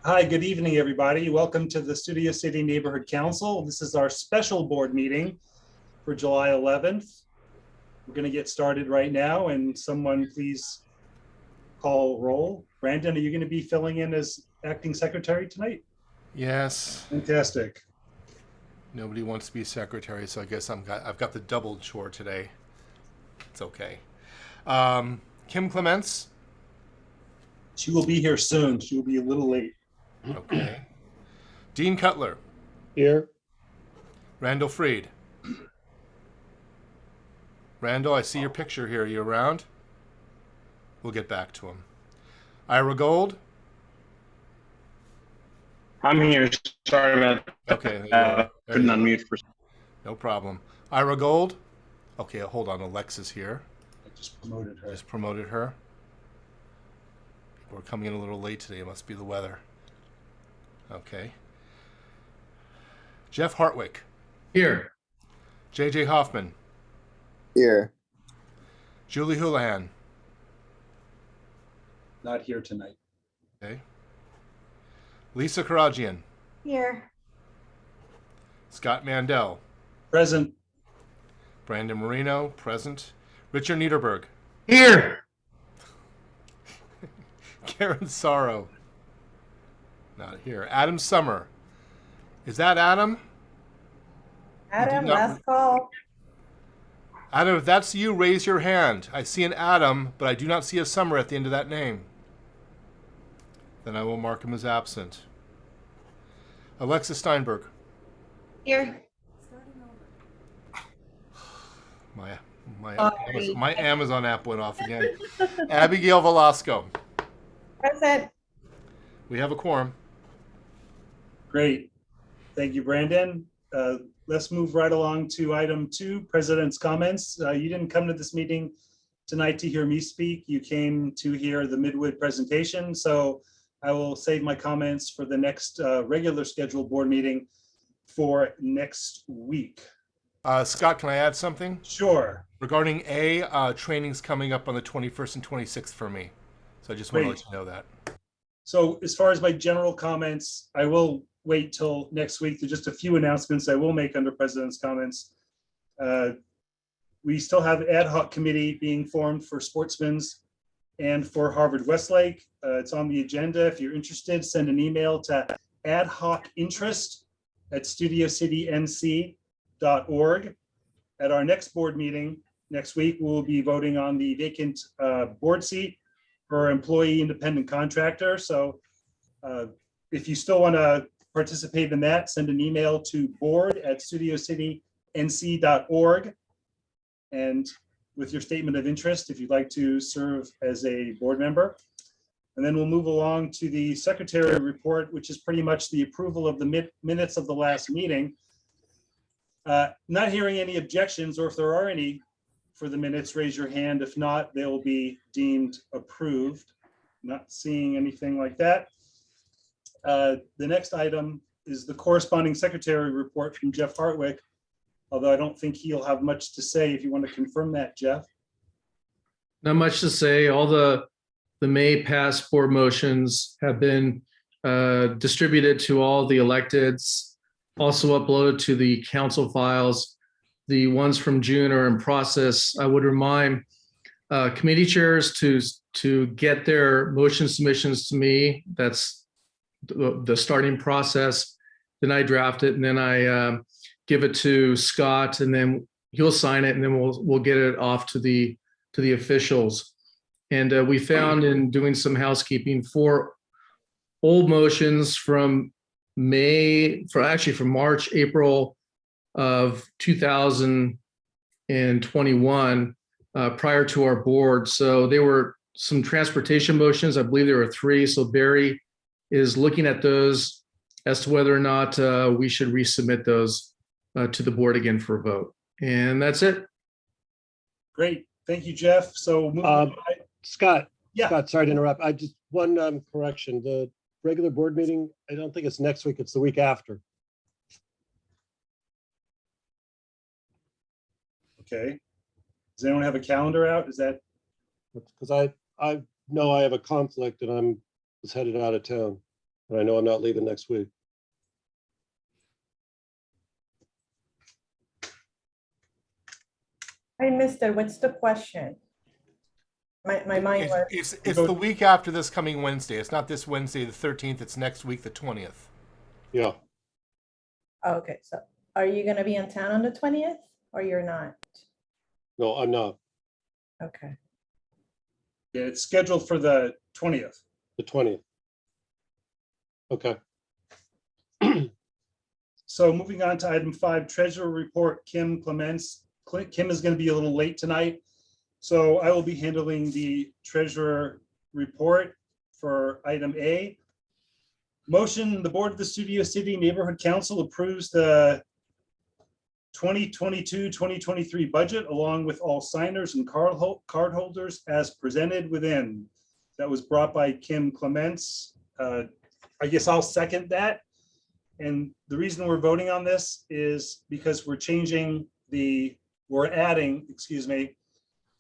Hi, good evening, everybody. Welcome to the Studio City Neighborhood Council. This is our special board meeting for July 11th. We're going to get started right now, and someone please call roll. Brandon, are you going to be filling in as acting secretary tonight? Yes. Fantastic. Nobody wants to be secretary, so I guess I've got the double chore today. It's okay. Kim Clements. She will be here soon. She will be a little late. Okay. Dean Cutler. Here. Randall Freed. Randall, I see your picture here. Are you around? We'll get back to him. Ira Gold. I'm here. Sorry about Okay, there you that. are. There Couldn't you are. unmute for. No problem. Ira Gold. Okay, hold on. Alexa's here. I just promoted her. Just promoted her. People are coming in a little late today. It must be the weather. Okay. Jeff Hartwick. Here. JJ Hoffman. Here. Julie Houlihan. Not here tonight. Okay. Lisa Karajian. Here. Scott Mandel. Present. Brandon Marino, present. Richard Niederberg. Here. Karen Sorrow. Not here. Adam Summer. Is that Adam? Adam, not- last call. Adam, if that's you, raise your hand. I see an Adam, but I do not see a Summer at the end of that name. Then I will mark him as absent. Alexa Steinberg. Here. My Amazon app went off again. Abigail Velasco. Present. We have a quorum. Great. Thank you, Brandon. Let's move right along to item 2, President's comments. You didn't come to this meeting tonight to hear me speak. You came to hear the Midwood presentation. So I will save my comments for the next regular scheduled board meeting for next week. Scott, can I add something? Sure. Regarding training's coming up on the 21st and 26th for me. So I just want to let you know that. So as far as my general comments, I will wait till next week. There's just a few announcements I will make under President's comments. We still have ad hoc committee being formed for Sportsman's and for Harvard Westlake. It's on the agenda. If you're interested, send an email to adhocinterest@studiocitync.org. At our next board meeting next week, we'll be voting on the vacant board seat for employee independent contractor. So if you still want to participate in that, send an email to board@studiocitync.org. And with your statement of interest, if you'd like to serve as a board member. And then we'll move along to the secretary report, which is pretty much the approval of the minutes of the last meeting. Not hearing any objections, or if there are any for the minutes, raise your hand. If not, they will be deemed approved. Not seeing anything like that. The next item is the corresponding secretary report from Jeff Hartwick, although I don't think he'll have much to say. If you want to confirm that, Jeff. Not much to say. All the May past board motions have been distributed to all the electeds, also uploaded to the council files. The ones from June are in process. I would remind committee chairs to get their motion submissions to me. That's the starting process. Then I draft it, and then I give it to Scott, and then he'll sign it, and then we'll get it off to the officials. And we found in doing some housekeeping 4 old motions from from March, April of 2021 prior to our board. So there were some transportation motions. I believe there were 3. So Barry is looking at those as to whether or not we should resubmit those to the board again for a vote. And that's it. Great. Thank you, Jeff. So Scott. Yeah. Scott, sorry to interrupt. I just one correction. The regular board meeting, I don't think it's next week. It's the week after. Okay. Does anyone have a calendar out? Is that? Because I know I have a conflict and was headed out of town. But I know I'm not leaving next week. I missed it. What's the question? My mind was, It's the week after this coming Wednesday. It's not this Wednesday, the 13th. It's next week, the 20th. Yeah, oh, okay, so are you gonna be in town on the 20th or you're not? no, I'm not. Okay. Yeah, it's scheduled for the 20th. The 20th. Okay, So moving on to item 5, treasurer report, Kim Clements. Kim is going to be a little late tonight, so I will be handling the treasurer report for item A. Motion, the board of the Studio City Neighborhood Council approves the 2022-2023 budget along with all signers and card holders as presented within. That was brought by Kim Clements. I guess I'll second that. And the reason we're voting on this is because we're adding,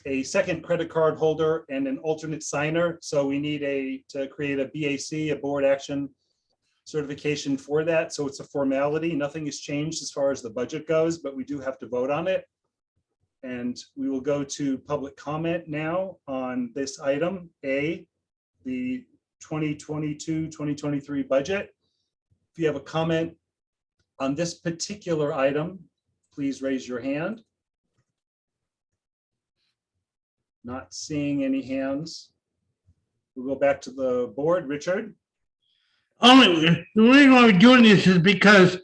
a second credit card holder and an alternate signer. So we need to create a BAC, a board action certification for that. So it's a formality. Nothing has changed as far as the budget goes, but we do have to vote on it. And we will go to public comment now on this item A, the 2022-2023 budget. If you have a comment on this particular item, please raise your hand. Not seeing any hands. We'll go back to the board. Richard? The reason why we're doing this is because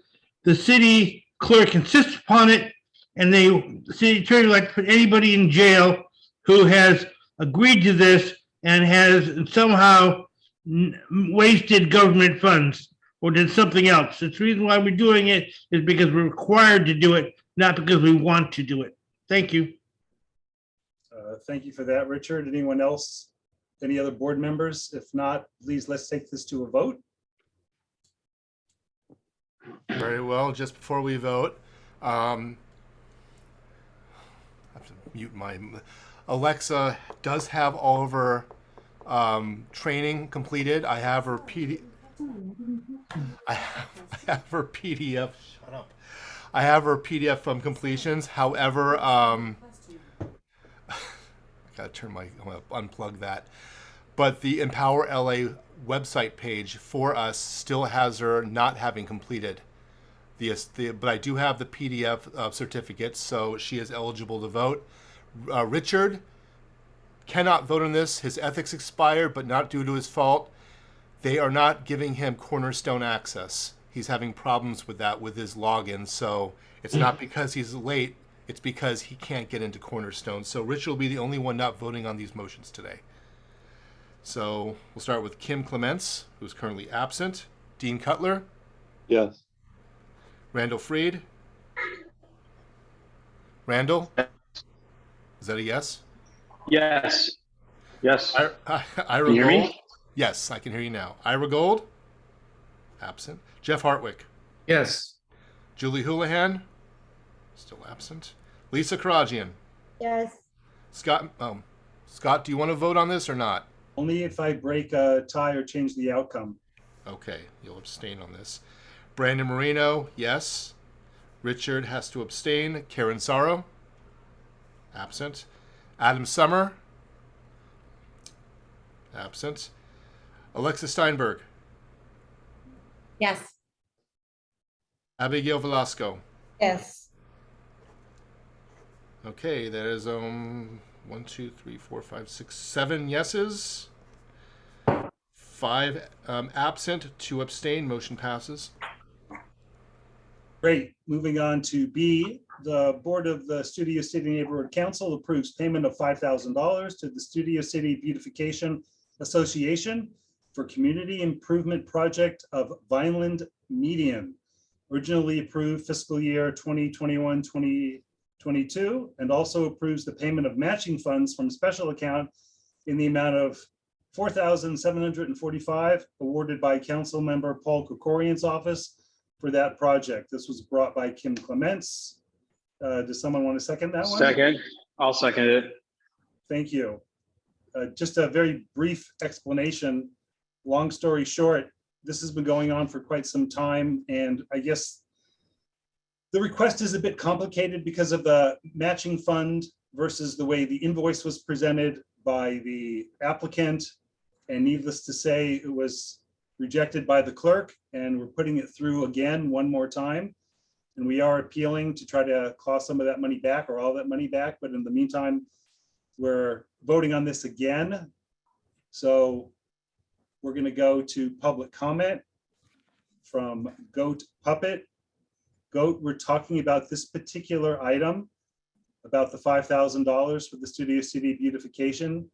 the city clerk insists upon it, and the city attorney like to put anybody in jail who has agreed to this and has somehow wasted government funds or did something else. It's the reason why we're doing it is because we're required to do it, not because we want to do it. Thank you. Thank you for that, Richard. Anyone else? Any other board members? If not, please let's take this to a vote. Very well. Just before we vote, I have to mute my Alexa does have all of her training completed. I have her I have her PDF. Shut up. I have her PDF from completions. However, I gotta I'm gonna unplug that. But the Empower LA website page for us still has her not having completed but I do have the PDF certificate, so she is eligible to vote. Richard cannot vote on this. His ethics expired, but not due to his fault. They are not giving him Cornerstone access. He's having problems with that with his login, so it's not because he's late. It's because he can't get into Cornerstone. So Richard will be the only one not voting on these motions today. So we'll start with Kim Clements, who's currently absent. Dean Cutler. yes, Randall Freed. Randall? Is that a yes? Yes. Yes. Ira Can you hear Gold? me? Yes, I can hear you now. Ira Gold? Absent. Jeff Hartwick. Yes. Julie Houlihan? Still absent. Lisa Karajian. Yes. Scott, Scott, do you want to vote on this or not? Only if I break a tie or change the outcome. Okay, you'll abstain on this. Brandon Marino, yes. Richard has to abstain. Karen Sorrow? Absent. Adam Summer? Absent. Alexa Steinberg? Yes. Abigail Velasco? Yes. Okay, that is 1, 2, 3, 4, 5, 6, 7 yeses. 5 absent, 2 abstain. Motion passes. Great. Moving on to B, the Board of the Studio City Neighborhood Council approves payment of $5,000 to the Studio City Beautification Association for Community Improvement Project of Vineland Median, originally approved fiscal year 2021-2022, and also approves the payment of matching funds from special account in the amount of $4,745 awarded by Council Member Paul Krikorian's office for that project. This was brought by Kim Clements. Does someone want to second that one? Second. I'll second it. Thank you. Just a very brief explanation. Long story short, this has been going on for quite some time, and I guess the request is a bit complicated because of the matching fund versus the way the invoice was presented by the applicant. And needless to say, it was rejected by the clerk, and we're putting it through again one more time. And we are appealing to try to claw some of that money back or all that money back. But in the meantime, we're voting on this again. So we're going to go to public comment from Goat Puppet. Goat, we're talking about this particular item, about the $5,000 for the Studio City beautification.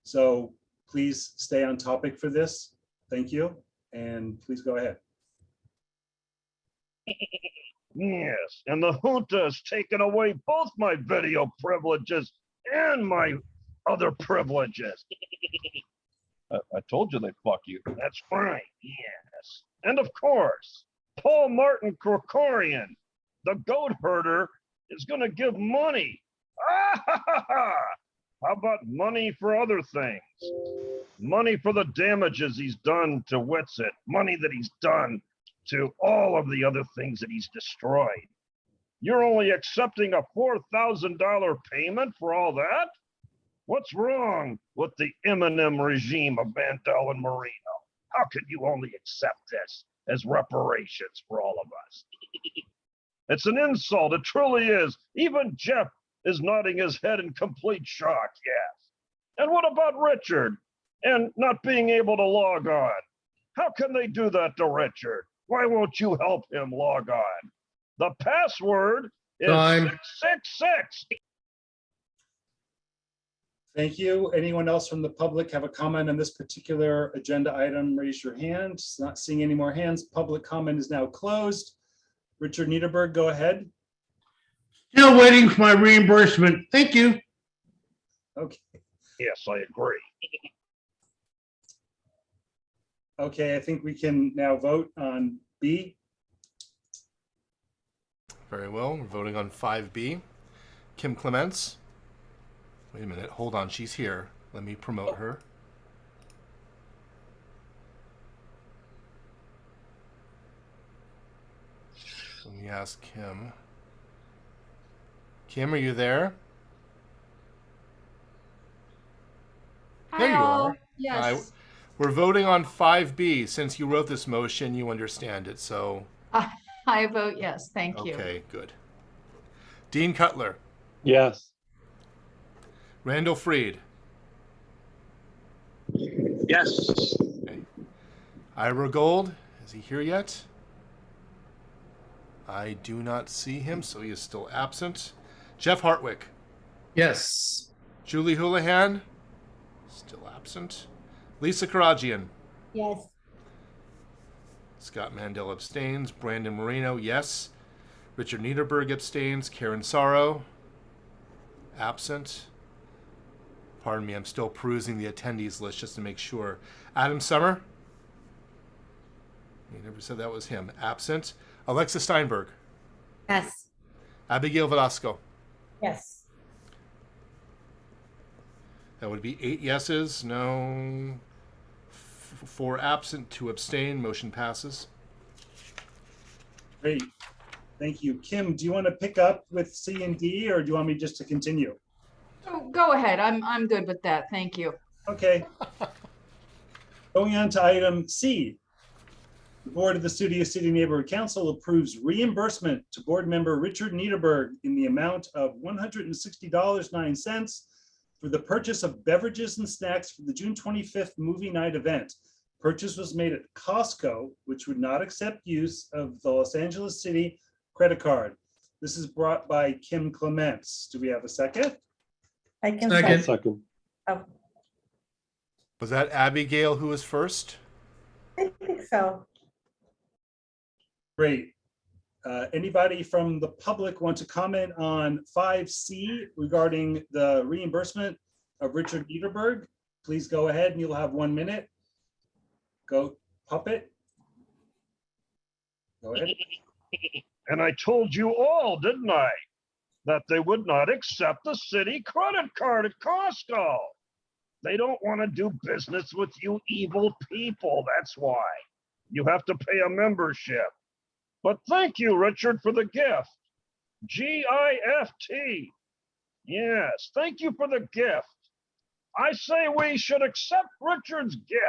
So please stay on topic for this. Thank you. And please go ahead. Yes, and the junta has taken away both my video privileges and my other privileges. I told you they'd fuck you. That's fine. Yes. And of course, Paul Martin Krikorian, the goat herder, is going to give money. How about money for other things? Money for the damages he's done to Witsit. Money that he's done to all of the other things that he's destroyed. You're only accepting a $4,000 payment for all that? What's wrong with the Eminem regime of Mandel and Marino? How could you only accept this as reparations for all of us? It's an insult, it truly is. Even Jeff is nodding his head in complete shock, yes. And what about Richard and not being able to log on? How can they do that to Richard? Why won't you help him log on? The password is Time. 666. Thank you. Anyone else from the public have a comment on this particular agenda item? Raise your hand. Not seeing any more hands. Public comment is now closed. Richard Niederberg, go ahead. Still waiting for my reimbursement. Thank you. Okay. Yes, I agree. Okay, I think we can now vote on B. Very well. We're voting on 5B. Kim Clements. Wait a minute. Hold on. She's here. Let me promote her. Let me ask Kim. Kim, are you there? There you are. Yes. We're voting on 5B. Since you wrote this motion, you understand it. So, I vote yes. Thank you. okay, good. Dean Cutler. Yes. Randall Freed. Yes. Okay. Ira Gold. Is he here yet? I do not see him, so he is still absent. Jeff Hartwick. Yes. Julie Houlihan. Still absent. Lisa Karagian. Yes. Scott Mandel abstains. Brandon Moreno, yes. Richard Niederberg abstains. Karen Sorrow, absent. Pardon me, I'm still perusing the attendees list just to make sure. Adam Summer. He never said that was him. Absent. Alexa Steinberg. Yes. Abigail Velasco. Yes. That would be 8 yeses, no. 4 absent, 2 abstain. Motion passes. Great. Thank you. Kim, do you want to pick up with C and D, or do you want me just to continue? Oh, go ahead. I'm good with that. Thank you. Okay. Going on to item C. The Board of the Studio City Neighborhood Council approves reimbursement to board member Richard Niederberg in the amount of $160.09 for the purchase of beverages and snacks for the June 25th movie night event. Purchase was made at Costco, which would not accept use of the Los Angeles City credit card. This is brought by Kim Clements. Do we have a second? I can Second. second. Second. Oh, Was that Abigail who was first? I think so. Great. Anybody from the public want to comment on 5C regarding the reimbursement of Richard Niederberg? Please go ahead and you'll have 1 minute. Go Puppet. Go ahead. And I told you all, didn't I, that they would not accept the city credit card at Costco. They don't want to do business with you evil people, that's why. You have to pay a membership. But thank you, Richard, for the gift. GIFT. Yes, thank you for the gift. I say we should accept Richard's gift.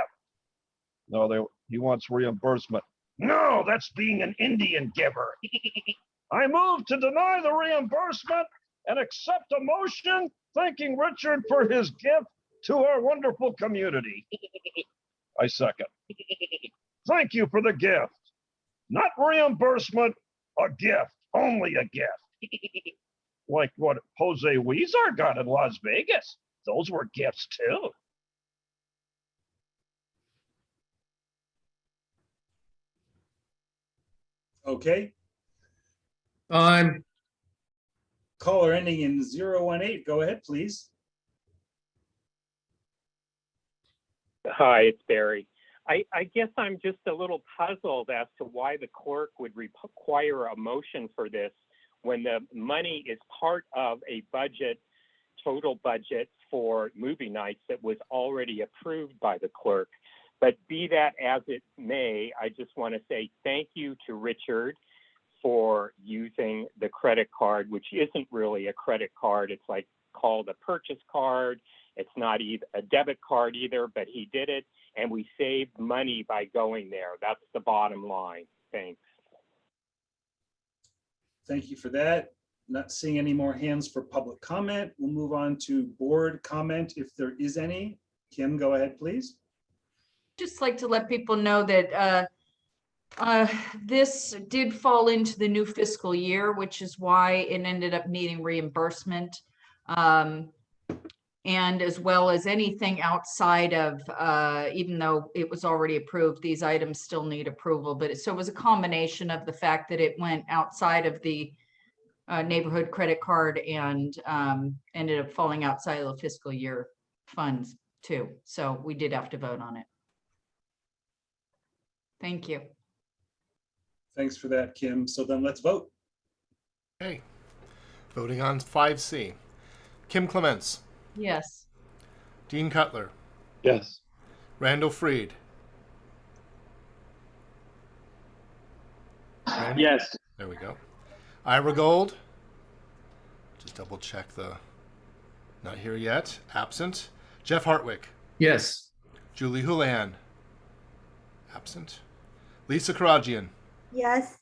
No, he wants reimbursement. No, that's being an Indian giver. I move to deny the reimbursement and accept a motion thanking Richard for his gift to our wonderful community. I second. Thank you for the gift. Not reimbursement, a gift, only a gift. Like what Jose Weezer got in Las Vegas. Those were gifts too. Okay, Time. caller ending in 018, go ahead, please. Hi, it's Barry. I guess I'm just a little puzzled as to why the clerk would require a motion for this when the money is part of a budget, total budget for movie nights that was already approved by the clerk. But be that as it may, I just want to say thank you to Richard for using the credit card, which isn't really a credit card. It's like called a purchase card. It's not a debit card either, but he did it, and we saved money by going there. That's the bottom line. Thanks. Thank you for that. Not seeing any more hands for public comment. We'll move on to board comment if there is any. Kim, go ahead, please. Just like to let people know that this did fall into the new fiscal year, which is why it ended up needing reimbursement. And as well as anything outside of, even though it was already approved, these items still need approval. But so it was a combination of the fact that it went outside of the neighborhood credit card and ended up falling outside of the fiscal year funds too. So we did have to vote on it. Thank you. Thanks for that, Kim. So then let's vote. Okay. Voting on 5C. Kim Clements. Yes. Dean Cutler. Yes. Randall Freed. Randy? Yes. There we go. Ira Gold. Just double check the. Not here yet. Absent. Jeff Hartwick. Yes. Julie Houlihan. Absent. Lisa Karagian. Yes.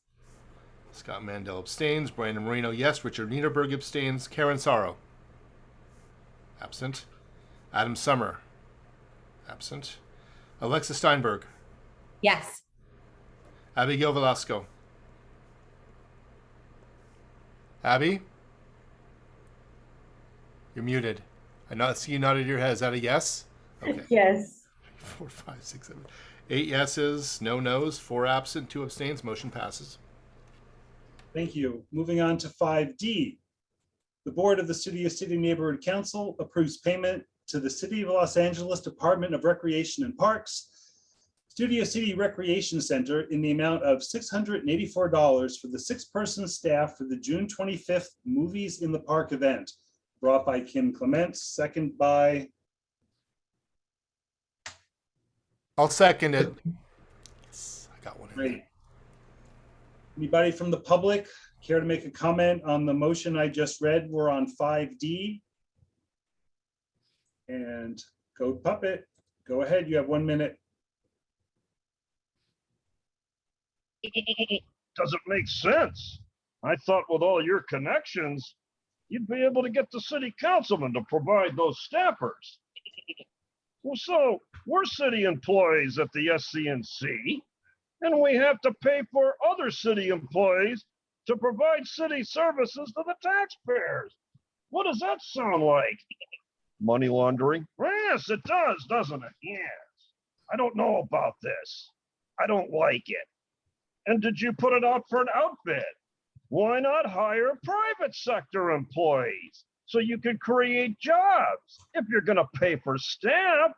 Scott Mandel abstains. Brandon Moreno, yes. Richard Niederberg abstains. Karen Sorrow. Absent. Adam Summer. Absent. Alexa Steinberg. Yes. Abigail Velasco. Abby? You're muted. I see you nodded your head. Is that a yes? Okay. Yes. 4, 5, 6, 7. 8 yeses, no nos, 4 absent, 2 abstains. Motion passes. Thank you. Moving on to 5D. The Board of the Studio City Neighborhood Council approves payment to the City of Los Angeles Department of Recreation and Parks, Studio City Recreation Center in the amount of $684 for the 6-person staff for the June 25th Movies in the Park event, brought by Kim Clements, second by. I'll second it. Yes, I got one. Great. Anybody from the public care to make a comment on the motion I just read? We're on 5D. And Code Puppet, go ahead. You have 1 minute. Doesn't make sense. I thought with all your connections, you'd be able to get the city councilman to provide those staffers. Well, so we're city employees at the SCNC, and we have to pay for other city employees to provide city services to the taxpayers. What does that sound like? Money laundering? Yes, it does, doesn't it? Yes. I don't know about this. I don't like it. And did you put it out for an outbid? Why not hire private sector employees so you can create jobs if you're going to pay for staff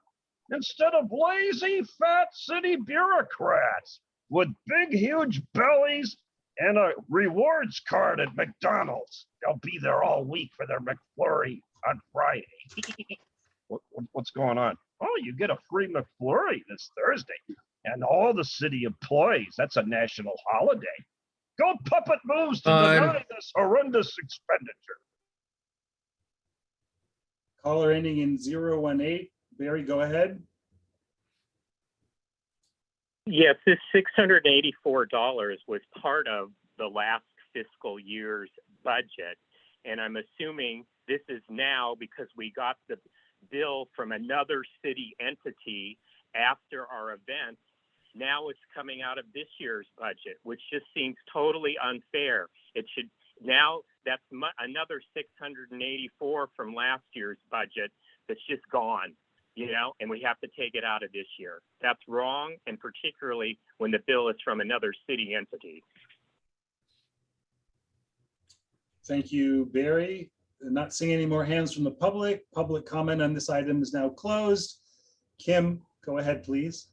instead of lazy, fat city bureaucrats with big, huge bellies and a rewards card at McDonald's? They'll be there all week for their McFlurry on Friday. What's going on? Oh, you get a free McFlurry this Thursday. and all the city employees. That's a national holiday. Go puppet moves to Fine. deny this horrendous expenditure. Caller ending in 018. Barry, go ahead. Yes, this $684 was part of the last fiscal year's budget. And I'm assuming this is now because we got the bill from another city entity after our event. Now it's coming out of this year's budget, which just seems totally unfair. It should now that's another 684 from last year's budget that's just gone, you know, and we have to take it out of this year. That's wrong, and particularly when the bill is from another city entity. Thank you, Barry. Not seeing any more hands from the public. Public comment on this item is now closed. Kim, go ahead, please.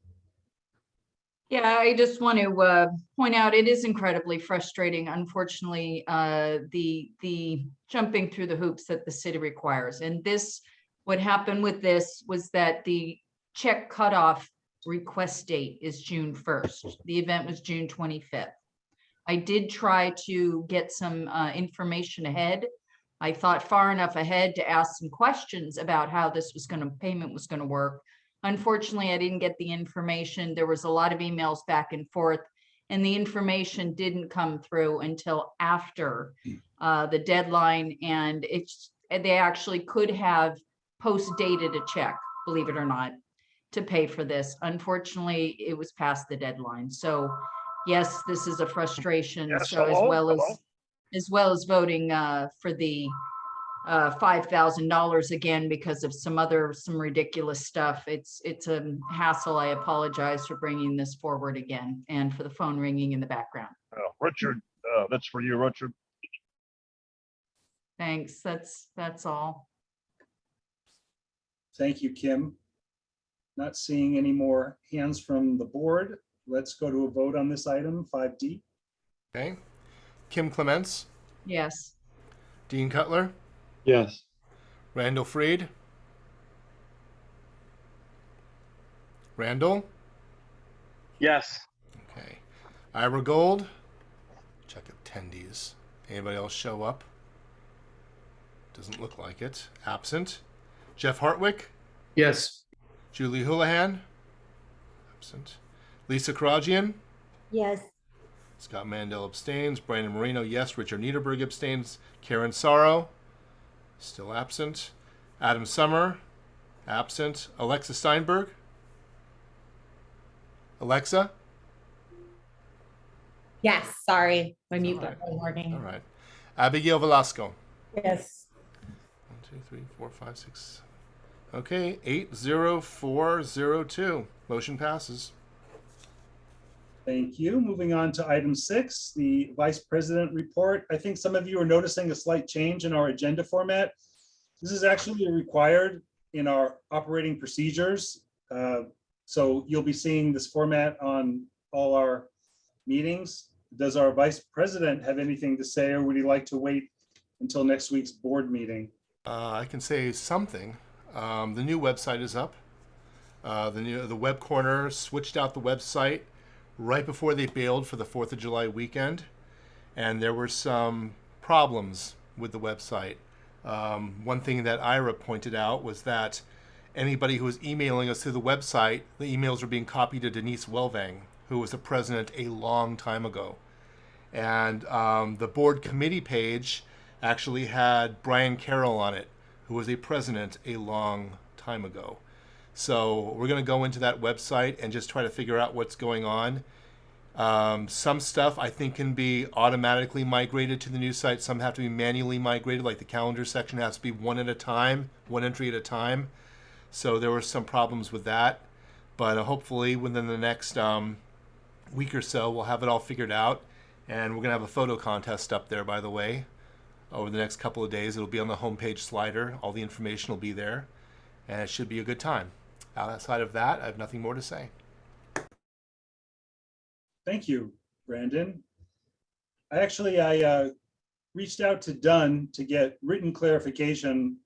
Yeah, I just want to point out it is incredibly frustrating. Unfortunately, the jumping through the hoops that the city requires. And this, what happened with this was that the check cutoff request date is June 1st. The event was June 25th. I did try to get some information ahead. I thought far enough ahead to ask some questions about how this was payment was going to work. Unfortunately, I didn't get the information. There was a lot of emails back and forth, and the information didn't come through until after the deadline. And they actually could have post-dated a check, believe it or not, to pay for this. Unfortunately, it was past the deadline. So yes, this is a frustration. Yes, So hello. as well as voting for the $5,000 again because of some ridiculous stuff. It's a hassle. I apologize for bringing this forward again and for the phone ringing in the background. Richard, that's for you, Richard. Thanks. That's all. Thank you, Kim. Not seeing any more hands from the board. Let's go to a vote on this item, 5D. Okay. Kim Clements, Yes. Dean Cutler, Yes. Randall Freed, Randall, Yes. okay. Ira Gold, check attendees. Anybody else show up? Doesn't look like it. Absent. Jeff Hartwick, Yes. Julie Houlihan, absent. Lisa Karajian, Yes. Scott Mandel abstains. Brandon Marino, yes. Richard Niederberg abstains. Karen Sorrow, still absent. Adam Summer, absent. Alexa Steinberg. Alexa? Yes, sorry, my mute All right. button wasn't working. All right. Abigail Velasco. Yes. 1, 2, 3, 4, 5, 6. Okay, 80402. Motion passes. Thank you. Moving on to item 6, the Vice President report. I think some of you are noticing a slight change in our agenda format. This is actually required in our operating procedures. So you'll be seeing this format on all our meetings. Does our Vice President have anything to say, or would he like to wait until next week's board meeting? I can say something. The new website is up. The Web Corner switched out the website right before they bailed for the 4th of July weekend, and there were some problems with the website. One thing that Ira pointed out was that anybody who was emailing us through the website, the emails were being copied to Denise Welvang, who was the president a long time ago. And the board committee page actually had Brian Carroll on it, who was a president a long time ago. So we're going to go into that website and just try to figure out what's going on. Some stuff I think can be automatically migrated to the new site. Some have to be manually migrated, like the calendar section has to be one at a time, one entry at a time. So there were some problems with that. But hopefully within the next week or so, we'll have it all figured out. And we're going to have a photo contest up there, by the way, over the next couple of days. It'll be on the homepage slider. All the information will be there. And it should be a good time. Outside of that, I have nothing more to say. Thank you, Brandon. I reached out to Dunn to get written clarification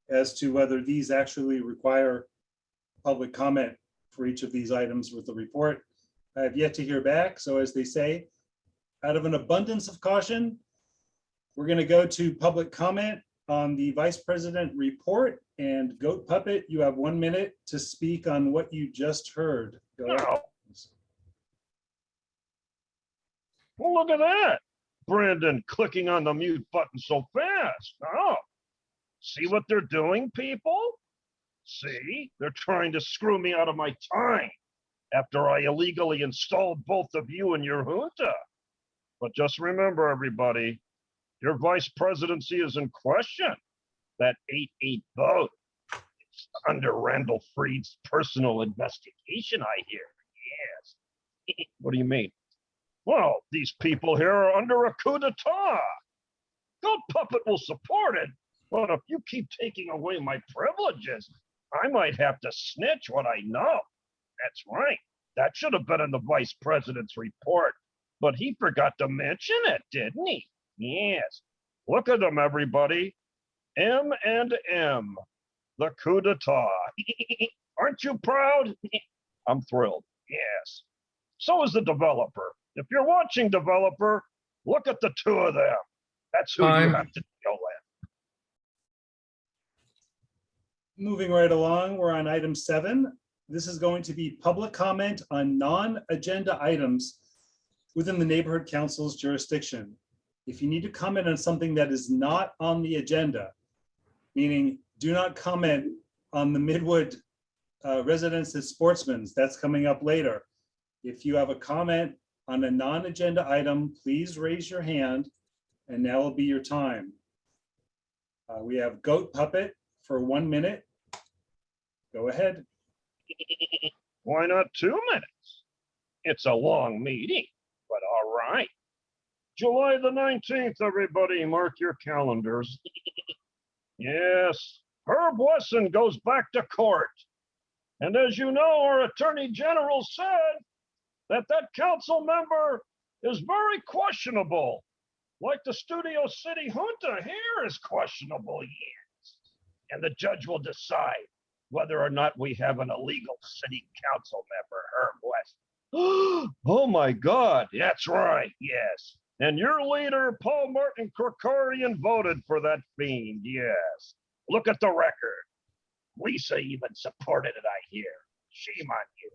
as to whether these actually require public comment for each of these items with the report. I have yet to hear back. So as they say, out of an abundance of caution, we're going to go to public comment on the Vice President report. And Goat Puppet, you have 1 minute to speak on what you just heard. Go ahead. No. Well, look at that. Brandon clicking on the mute button so fast. Oh, see what they're doing, people? See, they're trying to screw me out of my time after I illegally installed both of you in your junta. But just remember, everybody, your vice presidency is in question. That 8-8 vote is under Randall Freed's personal investigation, I hear. Yes. What do you mean? Well, these people here are under a coup d'etat. Goat Puppet will support it, but if you keep taking away my privileges, I might have to snitch what I know. That's right. That should have been in the vice president's report, but he forgot to mention it, didn't he? Yes. Look at them, everybody. M&M, the coup d'etat. Aren't you proud? I'm thrilled. Yes. So is the developer. If you're watching, developer, look at the two of them. That's who you have to deal with. Moving right along, we're on item 7. This is going to be public comment on non-agenda items within the neighborhood council's jurisdiction. If you need to comment on something that is not on the agenda, meaning do not comment on the Midwood residents at Sportsman's, that's coming up later. If you have a comment on a non-agenda item, please raise your hand and now will be your time. We have Goat Puppet for 1 minute. Go ahead. Why not 2 minutes? It's a long meeting, but all right. July the 19th, everybody, mark your calendars. Yes, Herb Wesson goes back to court. And as you know, our Attorney General said that council member is very questionable, like the Studio City junta here is questionable, yes. And the judge will decide whether or not we have an illegal city council member, Herb Wesson. Oh my God, that's right, yes. And your leader, Paul Martin Krikorian, voted for that fiend, yes. Look at the record. Lisa even supported it, I hear. Shame on you.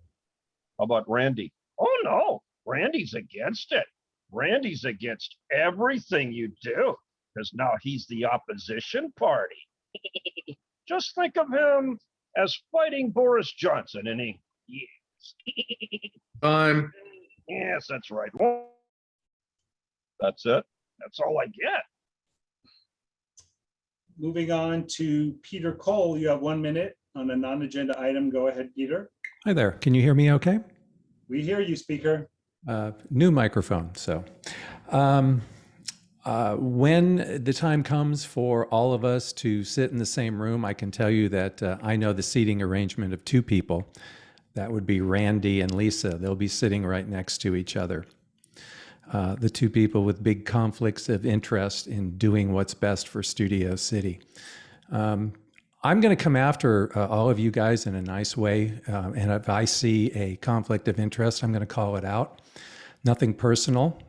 How about Randy? Oh no, Randy's against it. Randy's against everything you do, because now he's the opposition party. Just think of him as fighting Boris Johnson, and he, yes. Yes, that's right. Well, that's it. That's all I get. Moving on to Peter Cole, you have 1 minute on a non-agenda item. Go ahead, Peter. Hi there. Can you hear me okay? We hear you, speaker. New microphone. So when the time comes for all of us to sit in the same room, I can tell you that I know the seating arrangement of 2 people. That would be Randy and Lisa. They'll be sitting right next to each other. The 2 people with big conflicts of interest in doing what's best for Studio City. I'm going to come after all of you guys in a nice way. And if I see a conflict of interest, I'm going to call it out. Nothing personal.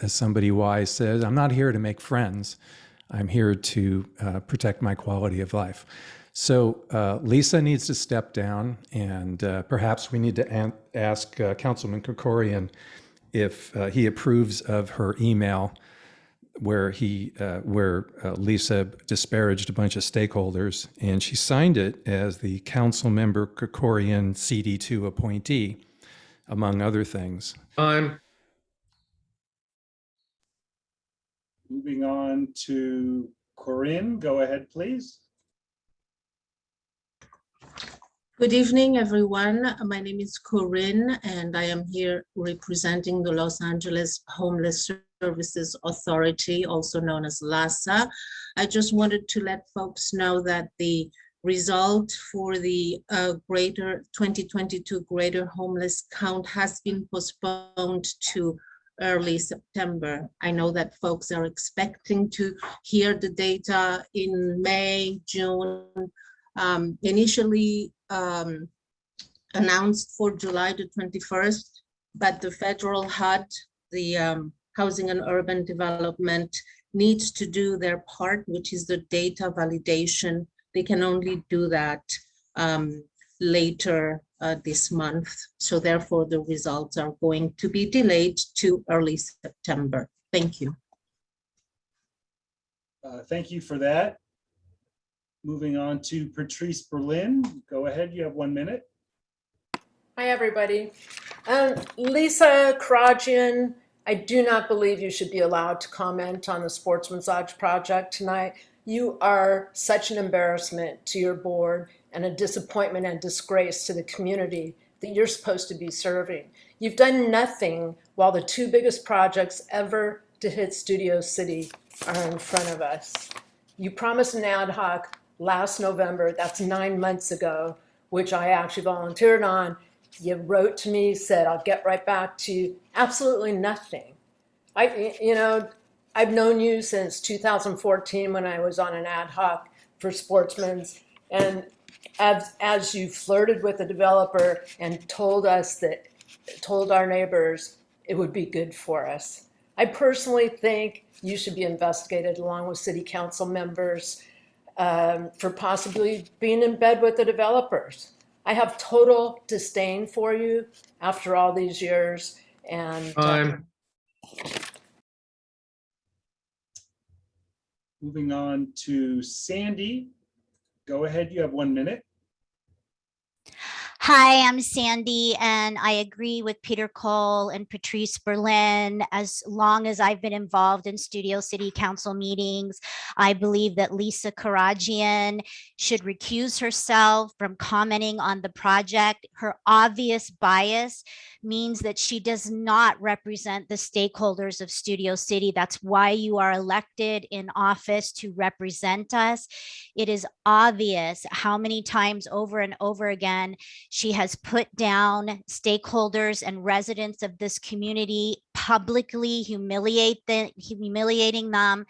As somebody wise says, I'm not here to make friends. I'm here to protect my quality of life. So Lisa needs to step down, and perhaps we need to ask Councilman Krikorian if he approves of her email where Lisa disparaged a bunch of stakeholders, and she signed it as the council member Krikorian CD2 appointee, among other things. Moving on to Corinne, go ahead, please. Good evening, everyone. My name is Corinne, and I am here representing the Los Angeles Homeless Services Authority, also known as LASA. I just wanted to let folks know that the result for the greater 2022 greater homeless count has been postponed to early September. I know that folks are expecting to hear the data in May, June. Initially announced for July the 21st, but the federal HUD, the Housing and Urban Development, needs to do their part, which is the data validation. They can only do that later this month. So therefore, the results are going to be delayed to early September. Thank you. Thank you for that. Moving on to Patrice Berlin. Go ahead, you have 1 minute. Hi, everybody. Lisa Karajian, I do not believe you should be allowed to comment on the Sportsman's Lodge project tonight. You are such an embarrassment to your board and a disappointment and disgrace to the community that you're supposed to be serving. You've done nothing while the two biggest projects ever to hit Studio City are in front of us. You promised an ad hoc last November, that's 9 months ago, which I actually volunteered on. You wrote to me, said, I'll get right back to you. Absolutely nothing. I've known you since 2014 when I was on an ad hoc for Sportsman's. And as you flirted with the developer and told our neighbors it would be good for us. I personally think you should be investigated along with city council members for possibly being in bed with the developers. I have total disdain for you after all these years. And Moving on to Sandy. Go ahead, you have 1 minute. Hi, I'm Sandy, and I agree with Peter Cole and Patrice Berlin. As long as I've been involved in Studio City Council meetings, I believe that Lisa Karajian should recuse herself from commenting on the project. Her obvious bias means that she does not represent the stakeholders of Studio City. That's why you are elected in office, to represent us. It is obvious how many times over and over again she has put down stakeholders and residents of this community, publicly humiliating them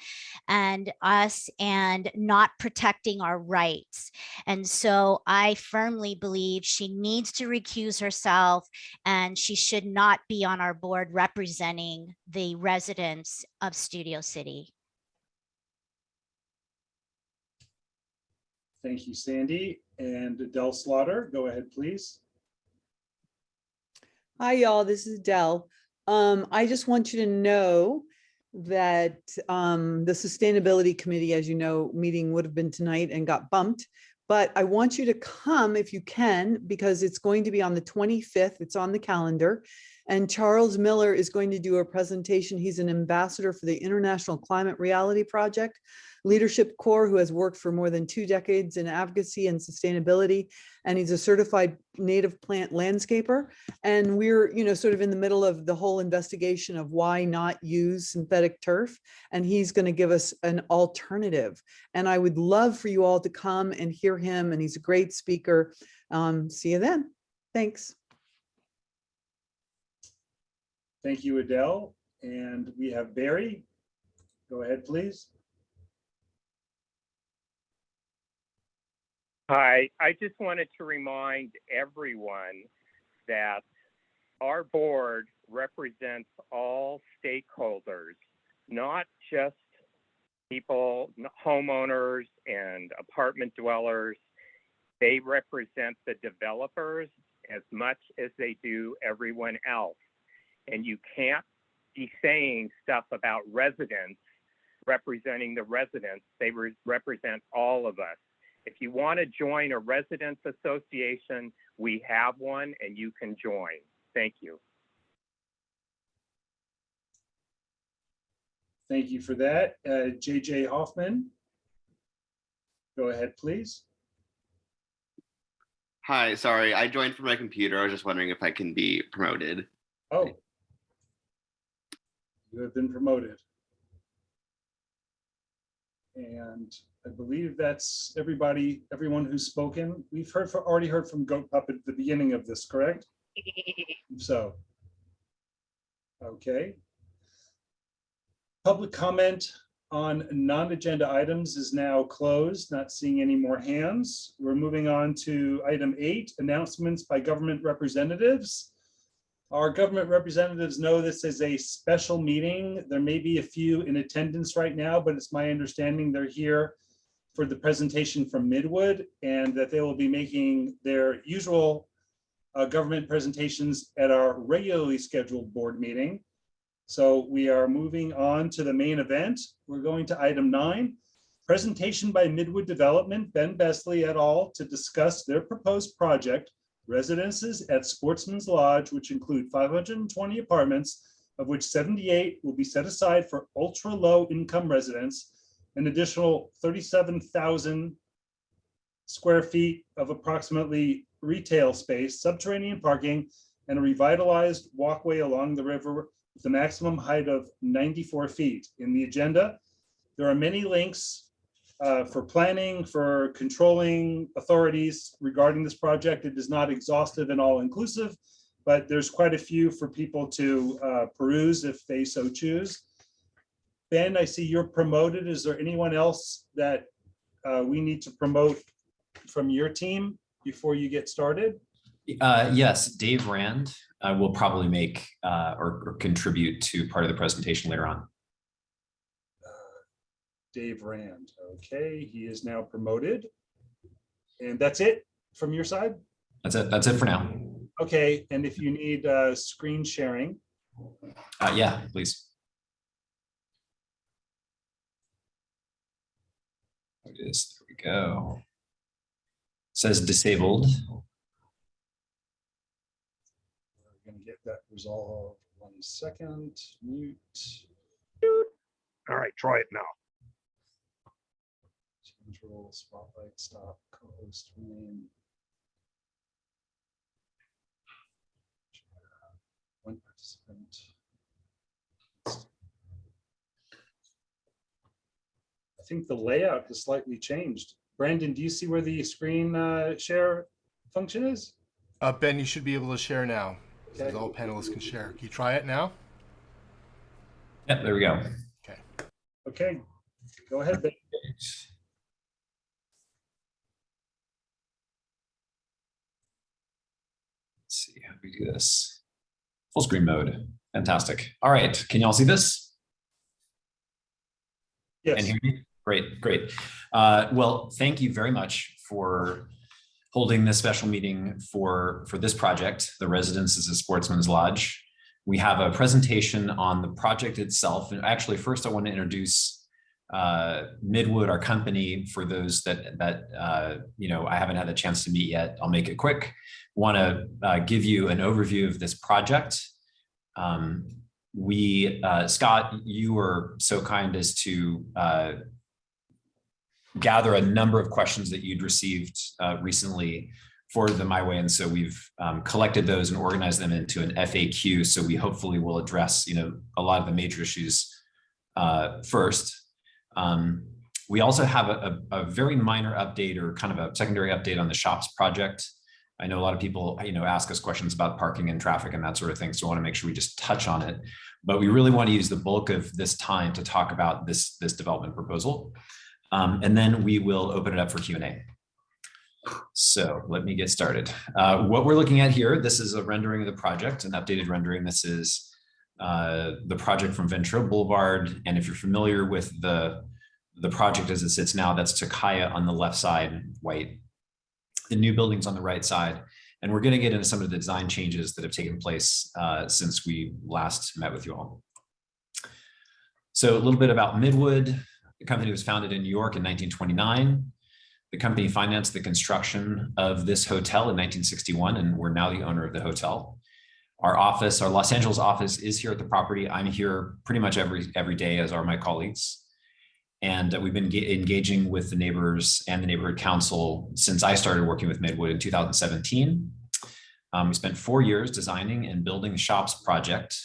and us, and not protecting our rights. And so I firmly believe she needs to recuse herself, and she should not be on our board representing the residents of Studio City. Thank you, Sandy. And Adele Slaughter, go ahead, please. Hi, y'all. This is Adele. I just want you to know that the Sustainability Committee, as you know, meeting would have been tonight and got bumped. But I want you to come if you can, because it's going to be on the 25th. It's on the calendar. And Charles Miller is going to do a presentation. He's an ambassador for the International Climate Reality Project Leadership Corps, who has worked for more than 2 decades in advocacy and sustainability. And he's a certified native plant landscaper. And we're, sort of in the middle of the whole investigation of why not use synthetic turf. And he's going to give us an alternative. And I would love for you all to come and hear him. And he's a great speaker. See you then. Thanks. Thank you, Adele. And we have Barry. Go ahead, please. Hi, I just wanted to remind everyone that our board represents all stakeholders, not just people, homeowners and apartment dwellers. They represent the developers as much as they do everyone else. And you can't be saying stuff about residents representing the residents. They represent all of us. If you want to join a residents association, we have one and you can join. Thank you. Thank you for that. JJ Hoffman. Go ahead, please. Hi, sorry, I joined from my computer. I was just wondering if I can be promoted. Oh, you have been promoted. And I believe that's everyone who's spoken. We've already heard from Goat Puppet at the beginning of this, correct? So, okay. Public comment on non-agenda items is now closed. Not seeing any more hands. We're moving on to item 8, announcements by government representatives. Our government representatives know this is a special meeting. There may be a few in attendance right now, but it's my understanding they're here for the presentation from Midwood, and that they will be making their usual government presentations at our regularly scheduled board meeting. So we are moving on to the main event. We're going to item 9, presentation by Midwood Development, Ben Besley et al. To discuss their proposed project, residences at Sportsman's Lodge, which include 520 apartments, of which 78 will be set aside for ultra low income residents, an additional 37,000 square feet of approximately retail space, subterranean parking, and a revitalized walkway along the river with a maximum height of 94 feet. In the agenda, there are many links for planning, for controlling authorities regarding this project. It is not exhaustive and all-inclusive, but there's quite a few for people to peruse if they so choose. Ben, I see you're promoted. Is there anyone else that we need to promote from your team before you get started? Yes, Dave Rand will probably make or contribute to part of the presentation later on. Dave Rand. Okay, he is now promoted. And that's it from your side? That's it. That's it for now. Okay, and if you need screen sharing. Yeah, please. There it is. There we go. It says disabled. We're going to get that resolved. 1 second. Mute. All right, try it now. Control, spotlight, stop, co-host name. One participant. I think the layout has slightly changed. Brandon, do you see where the screen share function is? Ben, you should be able to share now. Okay. Says all panelists can share. Can you try it now? Yep, there we go. Okay. Okay, go ahead, Ben. Let's see how we do this. Full screen mode. Fantastic. All right. Can you all see this? Yes. And hear me? Great, great. Well, thank you very much for holding this special meeting for this project, the Residences of Sportsman's Lodge. We have a presentation on the project itself. And actually, first I want to introduce Midwood, our company, for those that I haven't had the chance to meet yet. I'll make it quick. Want to give you an overview of this project. Scott, you were so kind as to gather a number of questions that you'd received recently, forwarded them my way, and so we've collected those and organized them into an FAQ. So we hopefully will address a lot of the major issues first. We also have a very minor update, or kind of a secondary update, on the shops project. I know a lot of people, ask us questions about parking and traffic and that sort of thing. So I want to make sure we just touch on it. But we really want to use the bulk of this time to talk about this development proposal. And then we will open it up for Q&A. So let me get started. What we're looking at here, this is a rendering of the project, an updated rendering. This is the project from Ventura Boulevard. And if you're familiar with the project as it sits now, that's Takaya on the left side, white. The new building's on the right side. And we're going to get into some of the design changes that have taken place since we last met with you all. So a little bit about Midwood. The company was founded in New York in 1929. The company financed the construction of this hotel in 1961, and we're now the owner of the hotel. Our office, our Los Angeles office, is here at the property. I'm here pretty much every day, as are my colleagues. And we've been engaging with the neighbors and the neighborhood council since I started working with Midwood in 2017. We spent 4 years designing and building the shops project,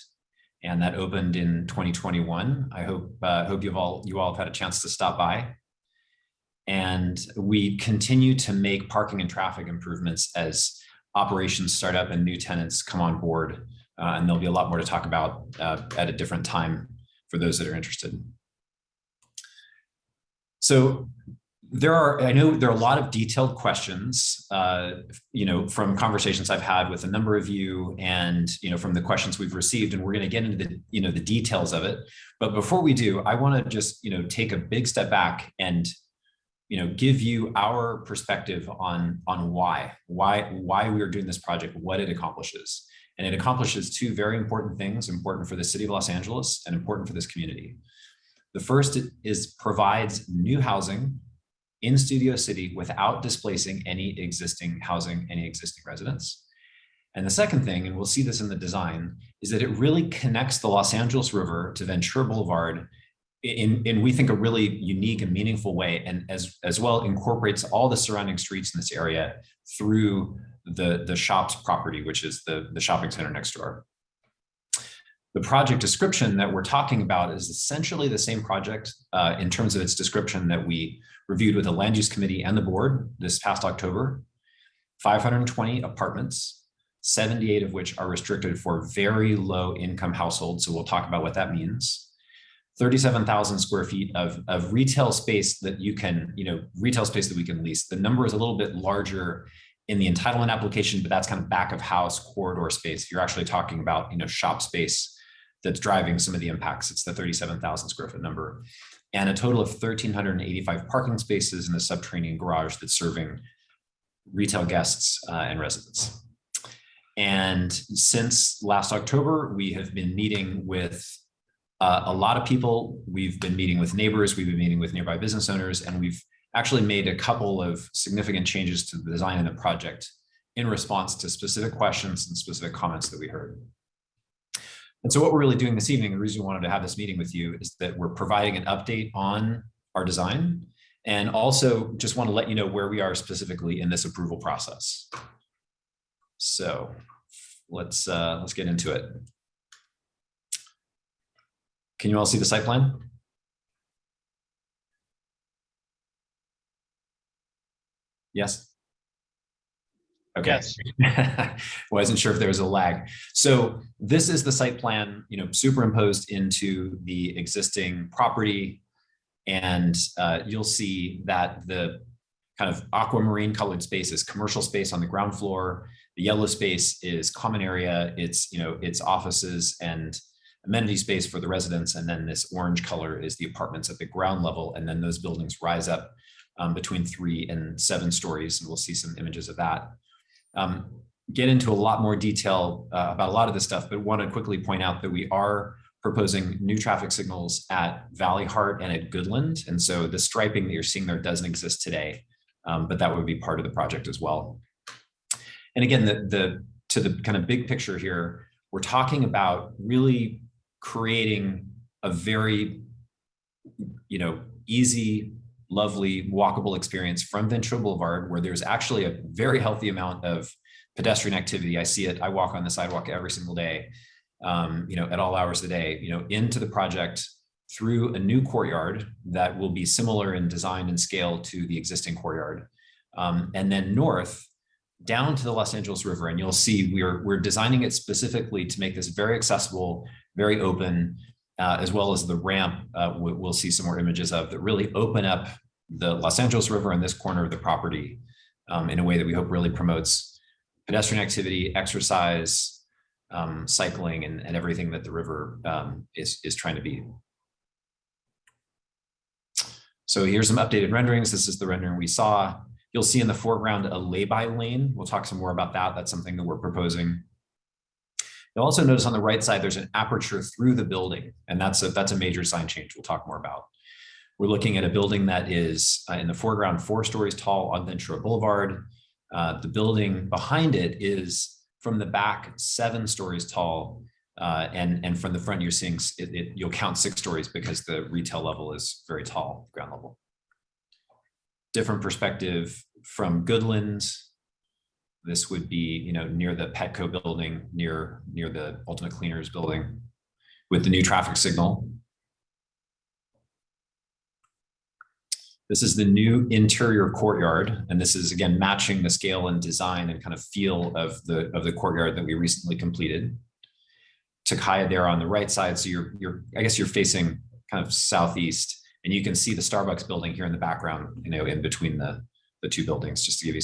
and that opened in 2021. I hope you all have had a chance to stop by. And we continue to make parking and traffic improvements as operations start up and new tenants come on board. And there'll be a lot more to talk about at a different time for those that are interested. So I know there are a lot of detailed questions, from conversations I've had with a number of you and, from the questions we've received, and we're going to get into the details of it. But before we do, I want to just, take a big step back and, give you our perspective on why we are doing this project, what it accomplishes. And it accomplishes two very important things, important for the city of Los Angeles and important for this community. The first is provides new housing in Studio City without displacing any existing housing, any existing residents. And the second thing, and we'll see this in the design, is that it really connects the Los Angeles River to Ventura Boulevard in we think a really unique and meaningful way, and as well incorporates all the surrounding streets in this area through the shops property, which is the shopping center next door. The project description that we're talking about is essentially the same project in terms of its description that we reviewed with the land use committee and the board this past October. 520 apartments, 78 of which are restricted for very low income households. So we'll talk about what that means. 37,000 square feet of retail space that you can, retail space that we can lease. The number is a little bit larger in the entitlement application, but that's kind of back of house corridor space. If you're actually talking about, shop space that's driving some of the impacts, it's the 37,000 square foot number. And a total of 1,385 parking spaces in a subterranean garage that's serving retail guests and residents. And since last October, we have been meeting with a lot of people. We've been meeting with neighbors, we've been meeting with nearby business owners, and we've actually made a couple of significant changes to the design of the project in response to specific questions and specific comments that we heard. And so what we're really doing this evening, the reason we wanted to have this meeting with you, is that we're providing an update on our design, and also just want to let you know where we are specifically in this approval process. So let's get into it. Can you all see the site plan? Yes. Okay. Yes. Wasn't sure if there was a lag. So this is the site plan, superimposed into the existing property. And you'll see that the kind of aquamarine colored space is commercial space on the ground floor. The yellow space is common area. It's, it's offices and amenity space for the residents. And then this orange color is the apartments at the ground level. And then those buildings rise up between 3 and 7 stories. And we'll see some images of that. Get into a lot more detail about a lot of this stuff, but want to quickly point out that we are proposing new traffic signals at Valley Heart and at Goodland. And so the striping that you're seeing there doesn't exist today, but that would be part of the project as well. And again, to the kind of big picture here, we're talking about really creating a very, easy, lovely, walkable experience from Ventura Boulevard, where there's actually a very healthy amount of pedestrian activity. I see it. I walk on the sidewalk every single day, at all hours of the day, into the project through a new courtyard that will be similar in design and scale to the existing courtyard. And then north down to the Los Angeles River. And you'll see we're designing it specifically to make this very accessible, very open, as well as the ramp we'll see some more images of that really open up the Los Angeles River in this corner of the property in a way that we hope really promotes pedestrian activity, exercise, cycling, and everything that the river is trying to be. So here's some updated renderings. This is the rendering we saw. You'll see in the foreground a lay-by lane. We'll talk some more about that. That's something that we're proposing. You'll also notice on the right side, there's an aperture through the building, and that's a major sign change we'll talk more about. We're looking at a building that is in the foreground 4 stories tall on Ventura Boulevard. The building behind it is from the back 7 stories tall, and from the front you're seeing you'll count 6 stories because the retail level is very tall, ground level. Different perspective from Goodland. This would be, near the Petco building, near the Ultimate Cleaners building, with the new traffic signal. This is the new interior courtyard, and this is again matching the scale and design and kind of feel of the courtyard that we recently completed. Takaya there on the right side, so I guess you're facing kind of southeast, And you can see the Starbucks building here in the background, in between the two buildings, just to give you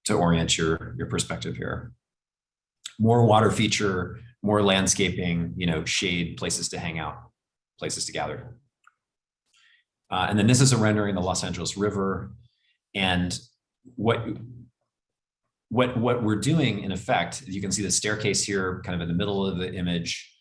to orient your perspective here. More water feature, more landscaping, shade, places to hang out, places to gather. And then this is a rendering of the Los Angeles River. And what we're doing, in effect, you can see the staircase here kind of in the middle of the image,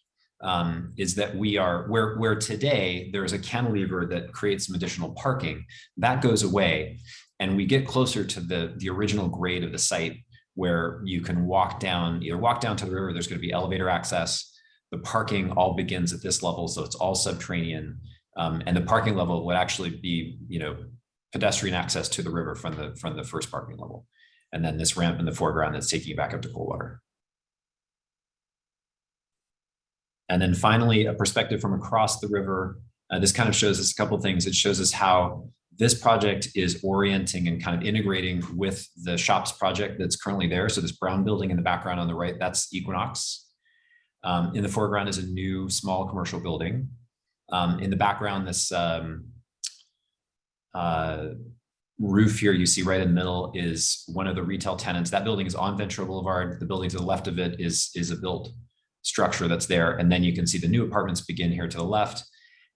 is that we are where today there's a cantilever that creates some additional parking. That goes away, and we get closer to the original grade of the site, where you can walk down to the river. There's going to be elevator access. The parking all begins at this level, so it's all subterranean, and the parking level would actually be pedestrian access to the river from the first parking level, and then this ramp in the foreground that's taking you back up to Coldwater. And then finally, a perspective from across the river. This kind of shows us a couple of things. It shows us how this project is orienting and kind of integrating with the shops project that's currently there. So this brown building in the background on the right, that's Equinox. In the foreground is a new small commercial building. In the background, this roof here you see right in the middle is one of the retail tenants. That building is on Ventura Boulevard. The building to the left of it is a built structure that's there. And then you can see the new apartments begin here to the left.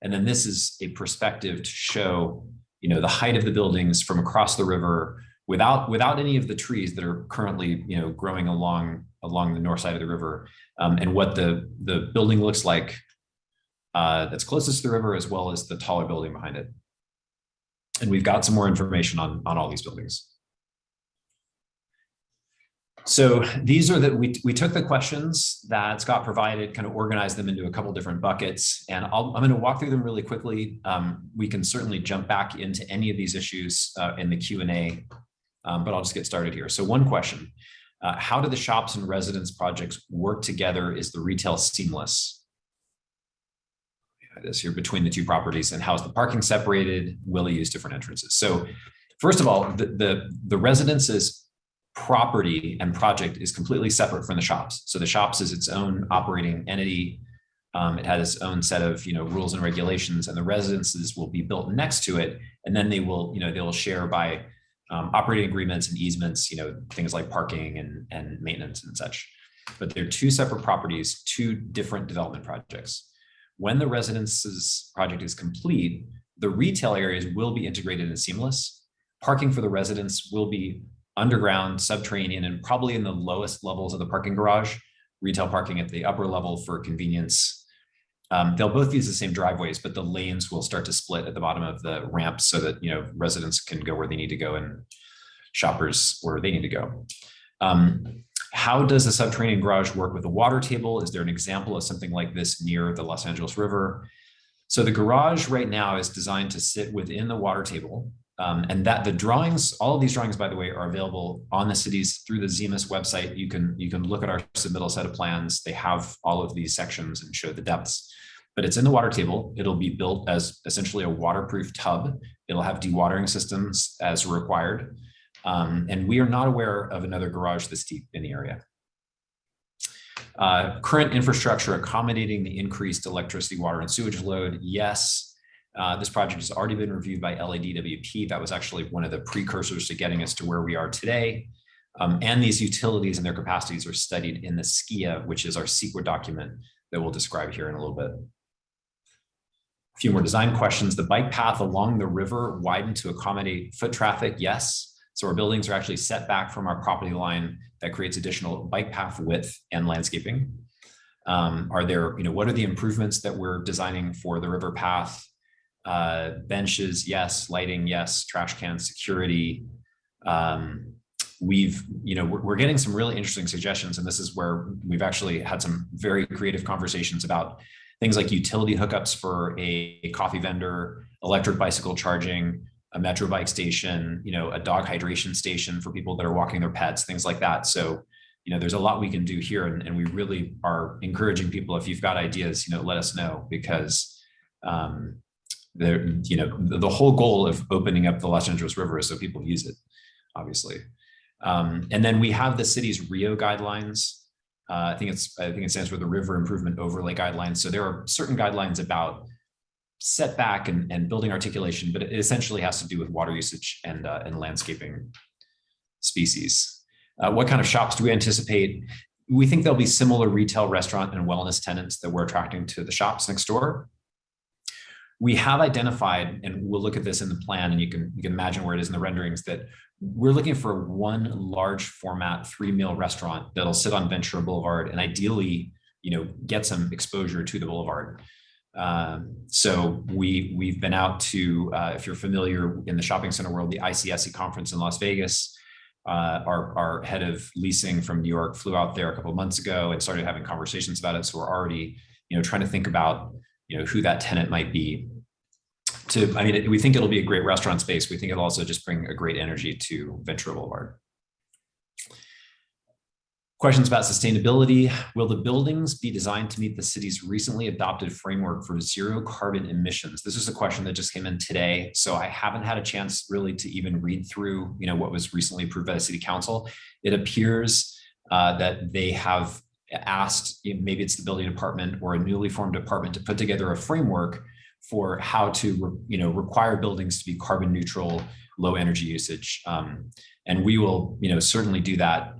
And then this is a perspective to show, the height of the buildings from across the river without any of the trees that are currently, growing along the north side of the river, and what the building looks like that's closest to the river, as well as the taller building behind it. And we've got some more information on all these buildings. So these are we took the questions that Scott provided, kind of organized them into a couple different buckets, and I'm going to walk through them really quickly. We can certainly jump back into any of these issues in the Q&A, but I'll just get started here. So one question, how do the shops and residence projects work together? Is the retail seamless? It is here between the two properties, and how is the parking separated? Will they use different entrances? So first of all, the residences property and project is completely separate from the shops. So the shops is its own operating entity. It has its own set of rules and regulations, and the residences will be built next to it, and then they will share by operating agreements and easements, things like parking and maintenance and such. But they're two separate properties, two different development projects. When the residences project is complete, the retail areas will be integrated and seamless. Parking for the residents will be underground, subterranean, and probably in the lowest levels of the parking garage, retail parking at the upper level for convenience. They'll both use the same driveways, but the lanes will start to split at the bottom of the ramp so that residents can go where they need to go and shoppers where they need to go. How does the subterranean garage work with the water table? Is there an example of something like this near the Los Angeles River? So the garage right now is designed to sit within the water table. And that the drawings, all of these drawings, by the way, are available on the city's through the ZEMIS website. You can look at our submittal set of plans. They have all of these sections and show the depths, but it's in the water table. It'll be built as essentially a waterproof tub. It'll have dewatering systems as required. And we are not aware of another garage this deep in the area. Current infrastructure accommodating the increased electricity, water, and sewage load. Yes. This project has already been reviewed by LADWP. That was actually one of the precursors to getting us to where we are today. And these utilities and their capacities are studied in the SCIA, which is our CEQA document that we'll describe here in a little bit. A few more design questions. The bike path along the river widened to accommodate foot traffic. Yes. So our buildings are actually set back from our property line. That creates additional bike path width and landscaping. Are there, what are the improvements that we're designing for the river path? Benches, yes. Lighting, yes. Trash can security. We're getting some really interesting suggestions, and this is where we've actually had some very creative conversations about things like utility hookups for a coffee vendor, electric bicycle charging, a metro bike station, a dog hydration station for people that are walking their pets, things like that. So, there's a lot we can do here, and we really are encouraging people, if you've got ideas, let us know, because the whole goal of opening up the Los Angeles River is so people use it, obviously. And then we have the city's RIO guidelines. I think it stands for the River Improvement Overlay Guidelines. So there are certain guidelines about setback and building articulation, but it essentially has to do with water usage and landscaping species. What kind of shops do we anticipate? We think there'll be similar retail, restaurant, and wellness tenants that we're attracting to the shops next door. We have identified, and we'll look at this in the plan, and you can imagine where it is in the renderings, that we're looking for one large format 3-meal restaurant that'll sit on Ventura Boulevard and ideally, get some exposure to the boulevard. So we've been out to, if you're familiar in the shopping center world, the ICSC conference in Las Vegas. Our head of leasing from New York flew out there a couple of months ago and started having conversations about it. So we're already, trying to think about, who that tenant might be. We think it'll be a great restaurant space. We think it'll also just bring a great energy to Ventura Boulevard. Questions about sustainability. Will the buildings be designed to meet the city's recently adopted framework for zero carbon emissions? This is a question that just came in today. So I haven't had a chance really to even read through, what was recently approved by the city council. It appears that they have asked, maybe it's the building department or a newly formed department, to put together a framework for how to, require buildings to be carbon neutral, low energy usage. And we will, certainly do that.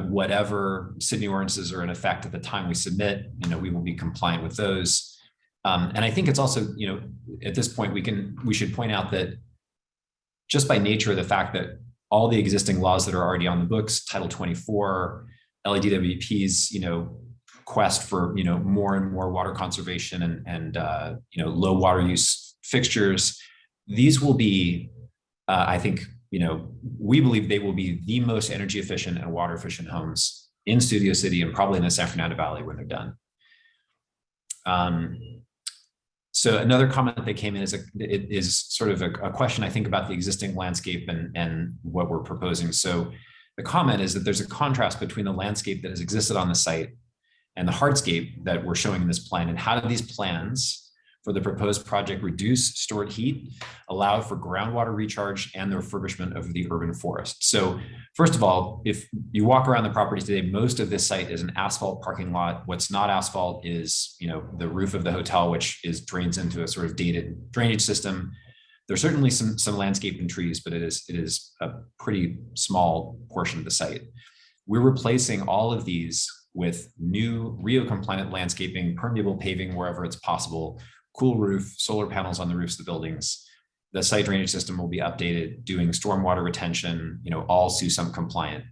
Whatever city ordinances are in effect at the time we submit, we will be compliant with those. And I think it's also, at this point, we should point out that just by nature of the fact that all the existing laws that are already on the books, Title 24, LADWP's, quest for, more and more water conservation and low water use fixtures, these will be, I think, we believe they will be the most energy efficient and water efficient homes in Studio City and probably in the San Fernando Valley when they're done. So another comment that came in is sort of a question, I think, about the existing landscape and what we're proposing. So the comment is that there's a contrast between the landscape that has existed on the site and the hardscape that we're showing in this plan. And how do these plans for the proposed project reduce stored heat, allow for groundwater recharge, and the refurbishment of the urban forest? So first of all, if you walk around the property today, most of this site is an asphalt parking lot. What's not asphalt is, the roof of the hotel, which drains into a sort of dated drainage system. There's certainly some landscape and trees, but it is a pretty small portion of the site. We're replacing all of these with new RIO compliant landscaping, permeable paving wherever it's possible, cool roof, solar panels on the roofs of the buildings. The site drainage system will be updated, doing stormwater retention, all SUSUM compliant.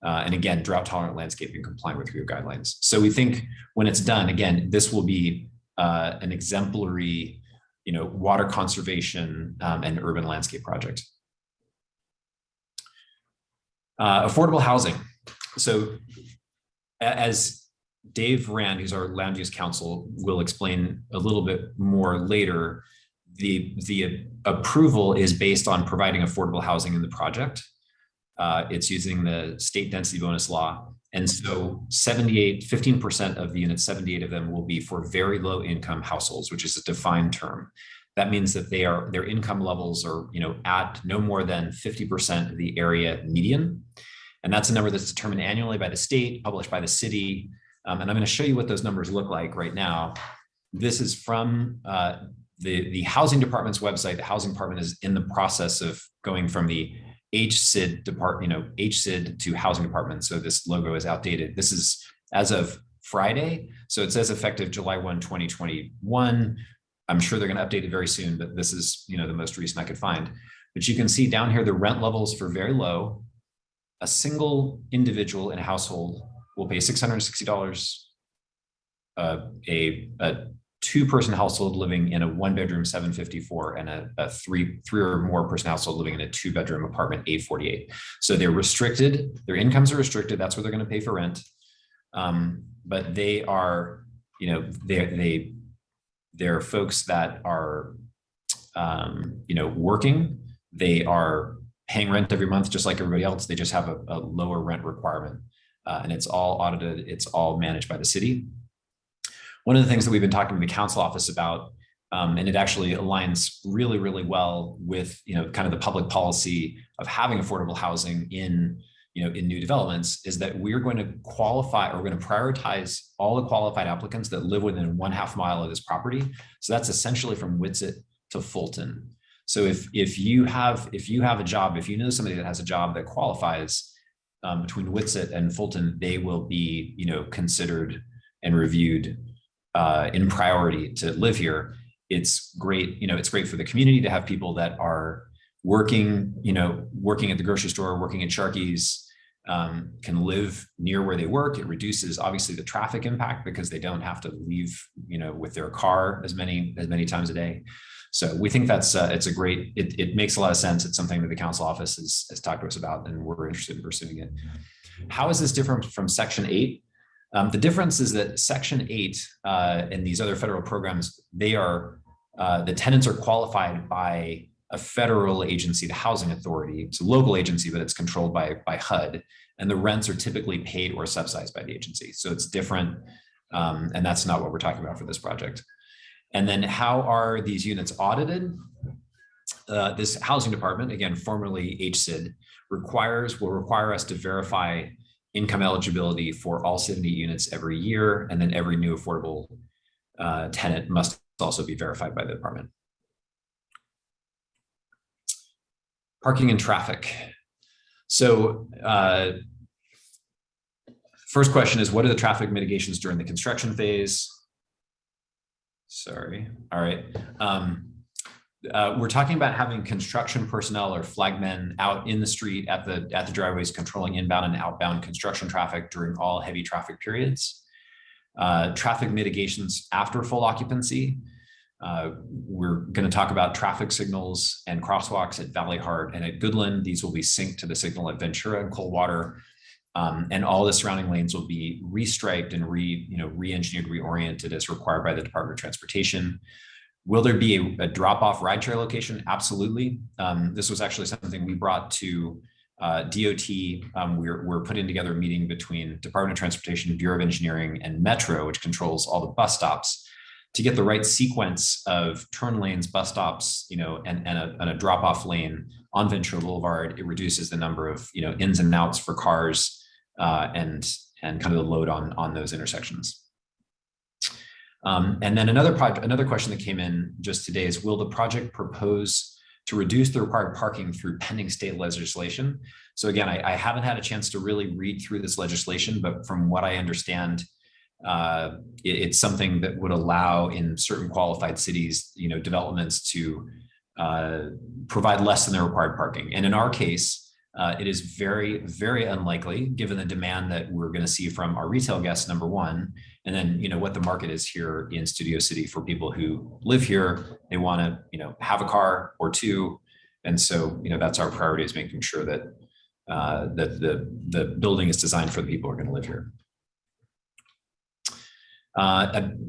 And again, drought tolerant landscaping compliant with RIO guidelines. So we think when it's done, again, this will be an exemplary, water conservation and urban landscape project. Affordable housing. So as Dave Rand, who's our land use counsel, will explain a little bit more later, the approval is based on providing affordable housing in the project. It's using the state density bonus law. And so 15% of the units, 78 of them will be for very low income households, which is a defined term. That means that their income levels are, at no more than 50% of the area median. And that's a number that's determined annually by the state, published by the city. And I'm going to show you what those numbers look like right now. This is from the housing department's website. The housing department is in the process of going from the HCID department, HCID to housing department. So this logo is outdated. This is as of Friday. So it says effective July 1, 2021. I'm sure they're going to update it very soon, but this is, the most recent I could find. But you can see down here, the rent levels for very low. A single individual in a household will pay $660. A two-person household living in a one-bedroom $754, and a three or more person household living in a two-bedroom apartment $848. So they're restricted. Their incomes are restricted. That's what they're going to pay for rent. But they are, they're folks that are, working. They are paying rent every month, just like everybody else. They just have a lower rent requirement, and it's all audited. It's all managed by the city. One of the things that we've been talking to the council office about, and it actually aligns really, really well with, kind of the public policy of having affordable housing in, in new developments, is that we're going to qualify, or we're going to prioritize all the qualified applicants that live within 1/2 mile of this property. So that's essentially from Whitsett to Fulton. So if you have a job, if you know somebody that has a job that qualifies between Whitsett and Fulton, they will be, considered and reviewed in priority to live here. It's great, it's great for the community to have people that are working, working at the grocery store, working at Sharky's, can live near where they work. It reduces obviously the traffic impact because they don't have to leave, with their car as many times a day. So we think that's it's a great, it makes a lot of sense. It's something that the council office has talked to us about, and we're interested in pursuing it. How is this different from Section 8? The difference is that Section 8 and these other federal programs, they are, the tenants are qualified by a federal agency, the Housing Authority. It's a local agency, but it's controlled by HUD, and the rents are typically paid or subsidized by the agency. So it's different, and that's not what we're talking about for this project. And then how are these units audited? This housing department, again, formerly HCID, will require us to verify income eligibility for all 70 units every year, and then every new affordable tenant must also be verified by the department. Parking and traffic. So first question is, what are the traffic mitigations during the construction phase? Sorry. All right. We're talking about having construction personnel or flagmen out in the street at the driveways, controlling inbound and outbound construction traffic during all heavy traffic periods. Traffic mitigations after full occupancy. We're going to talk about traffic signals and crosswalks at Valley Heart and at Goodland. These will be synced to the signal at Ventura and Coldwater. And all the surrounding lanes will be restriped and re-engineered, reoriented as required by the Department of Transportation. Will there be a drop-off rideshare location? Absolutely. This was actually something we brought to DOT. We're putting together a meeting between Department of Transportation, Bureau of Engineering, and Metro, which controls all the bus stops, to get the right sequence of turn lanes, bus stops, and a drop-off lane on Ventura Boulevard. It reduces the number of ins and outs for cars and kind of the load on those intersections. And then another question that came in just today is, will the project propose to reduce the required parking through pending state legislation? So again, I haven't had a chance to really read through this legislation, but from what I understand, it's something that would allow in certain qualified cities, developments to provide less than the required parking. And in our case, it is very, very unlikely, given the demand that we're going to see from our retail guests, number one, and then what the market is here in Studio City for people who live here. They want to have a car or two, and so that's our priority, is making sure that that the building is designed for the people who are going to live here.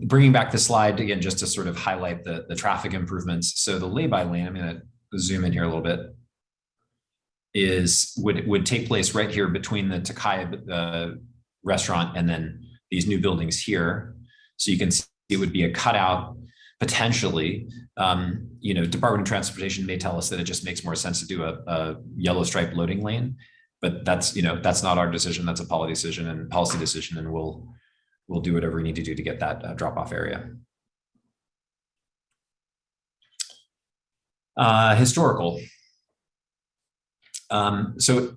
Bringing back the slide again, just to sort of highlight the traffic improvements. So the lay-by lane, I'm going to zoom in here a little bit, would take place right here between the Takaya restaurant and then these new buildings here. So you can see it would be a cutout potentially. Department of Transportation may tell us that it just makes more sense to do a yellow stripe loading lane, but that's not our decision. That's a policy decision, and we'll do whatever we need to do to get that drop-off area. Historical. So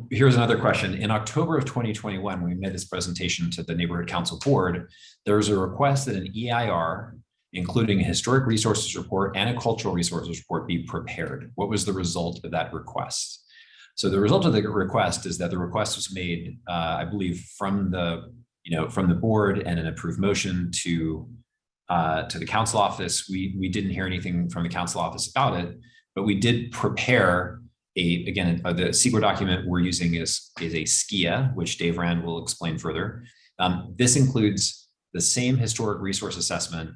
here's another question. In October of 2021, when we made this presentation to the Neighborhood Council Board, there was a request that an EIR, including a historic resources report and a cultural resources report, be prepared. What was the result of that request? So the result of the request is that the request was made, I believe, from the board and an approved motion to the council office. We didn't hear anything from the council office about it, but we did prepare the SEQA document we're using is a SCIA, which Dave Rand will explain further. This includes the same historic resource assessment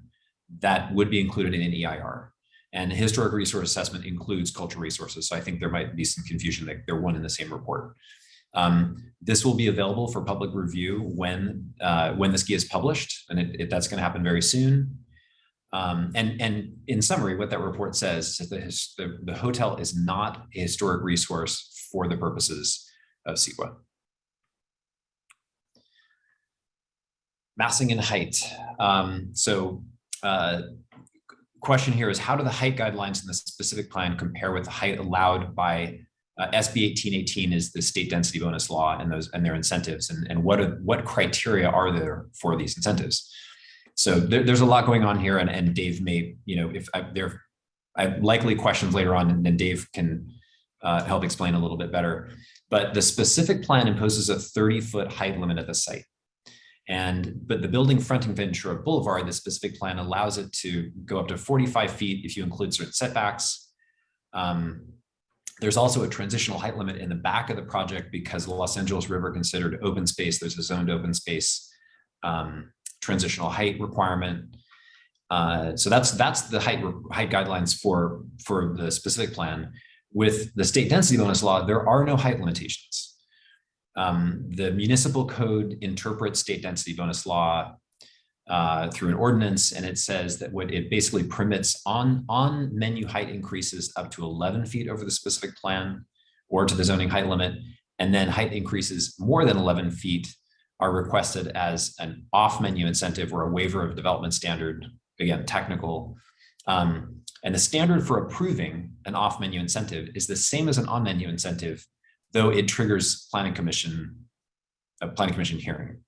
that would be included in an EIR. And historic resource assessment includes cultural resources. So I think there might be some confusion that they're one in the same report. This will be available for public review when the SCIA is published, and that's going to happen very soon. And in summary, what that report says is that the hotel is not a historic resource for the purposes CEQA. Massing and height. Question here is, how do the height guidelines in the specific plan compare with the height allowed by SB 1818 is the state density bonus law and their incentives, and what criteria are there for these incentives? So there's a lot going on here, and Dave may, if there are likely questions later on, and then Dave can help explain a little bit better. But the specific plan imposes a 30-foot height limit at the site. But the building fronting Ventura Boulevard, the specific plan allows it to go up to 45 feet if you include certain setbacks. There's also a transitional height limit in the back of the project because the Los Angeles River considered open space. There's a zoned open space transitional height requirement. So that's the height guidelines for the specific plan. With the state density bonus law, there are no height limitations. The municipal code interprets state density bonus law through an ordinance, and it says that it basically permits on menu height increases up to 11 feet over the specific plan or to the zoning height limit, and then height increases more than 11 feet are requested as an off-menu incentive or a waiver of development standard, again, technical. And the standard for approving an off-menu incentive is the same as an on-menu incentive, though it triggers a planning commission hearing.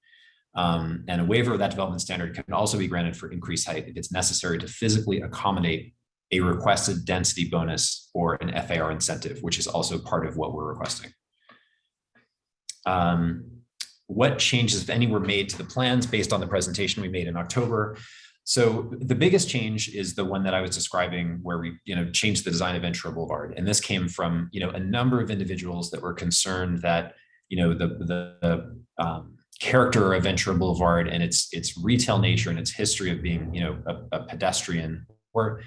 And a waiver of that development standard can also be granted for increased height if it's necessary to physically accommodate a requested density bonus or an FAR incentive, which is also part of what we're requesting. What changes, if any, were made to the plans based on the presentation we made in October? So the biggest change is the one that I was describing, where we changed the design of Ventura Boulevard. And this came from a number of individuals that were concerned that the character of Ventura Boulevard and its retail nature and its history of being a pedestrian, or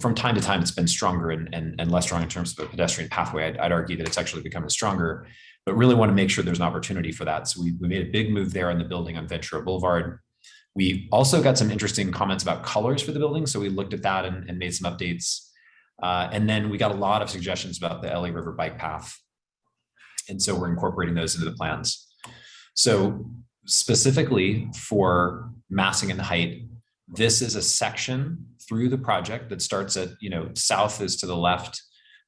from time to time it's been stronger and less strong in terms of a pedestrian pathway. I'd argue that it's actually becoming stronger, but really want to make sure there's an opportunity for that. So we made a big move there on the building on Ventura Boulevard. We also got some interesting comments about colors for the building. So we looked at that and made some updates. And then we got a lot of suggestions about the LA River bike path. And so we're incorporating those into the plans. So specifically for massing and height, this is a section through the project that starts at, south is to the left.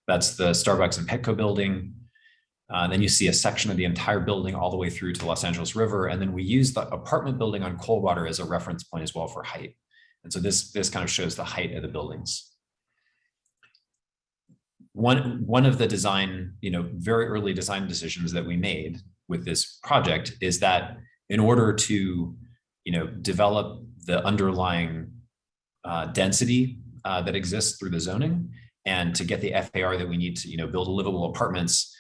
That's the Starbucks and Petco building. Then you see a section of the entire building all the way through to Los Angeles River. And then we use the apartment building on Coldwater as a reference point as well for height. And so this kind of shows the height of the buildings. One of the design, very early design decisions that we made with this project is that in order to, develop the underlying density that exists through the zoning and to get the FAR that we need to, build livable apartments,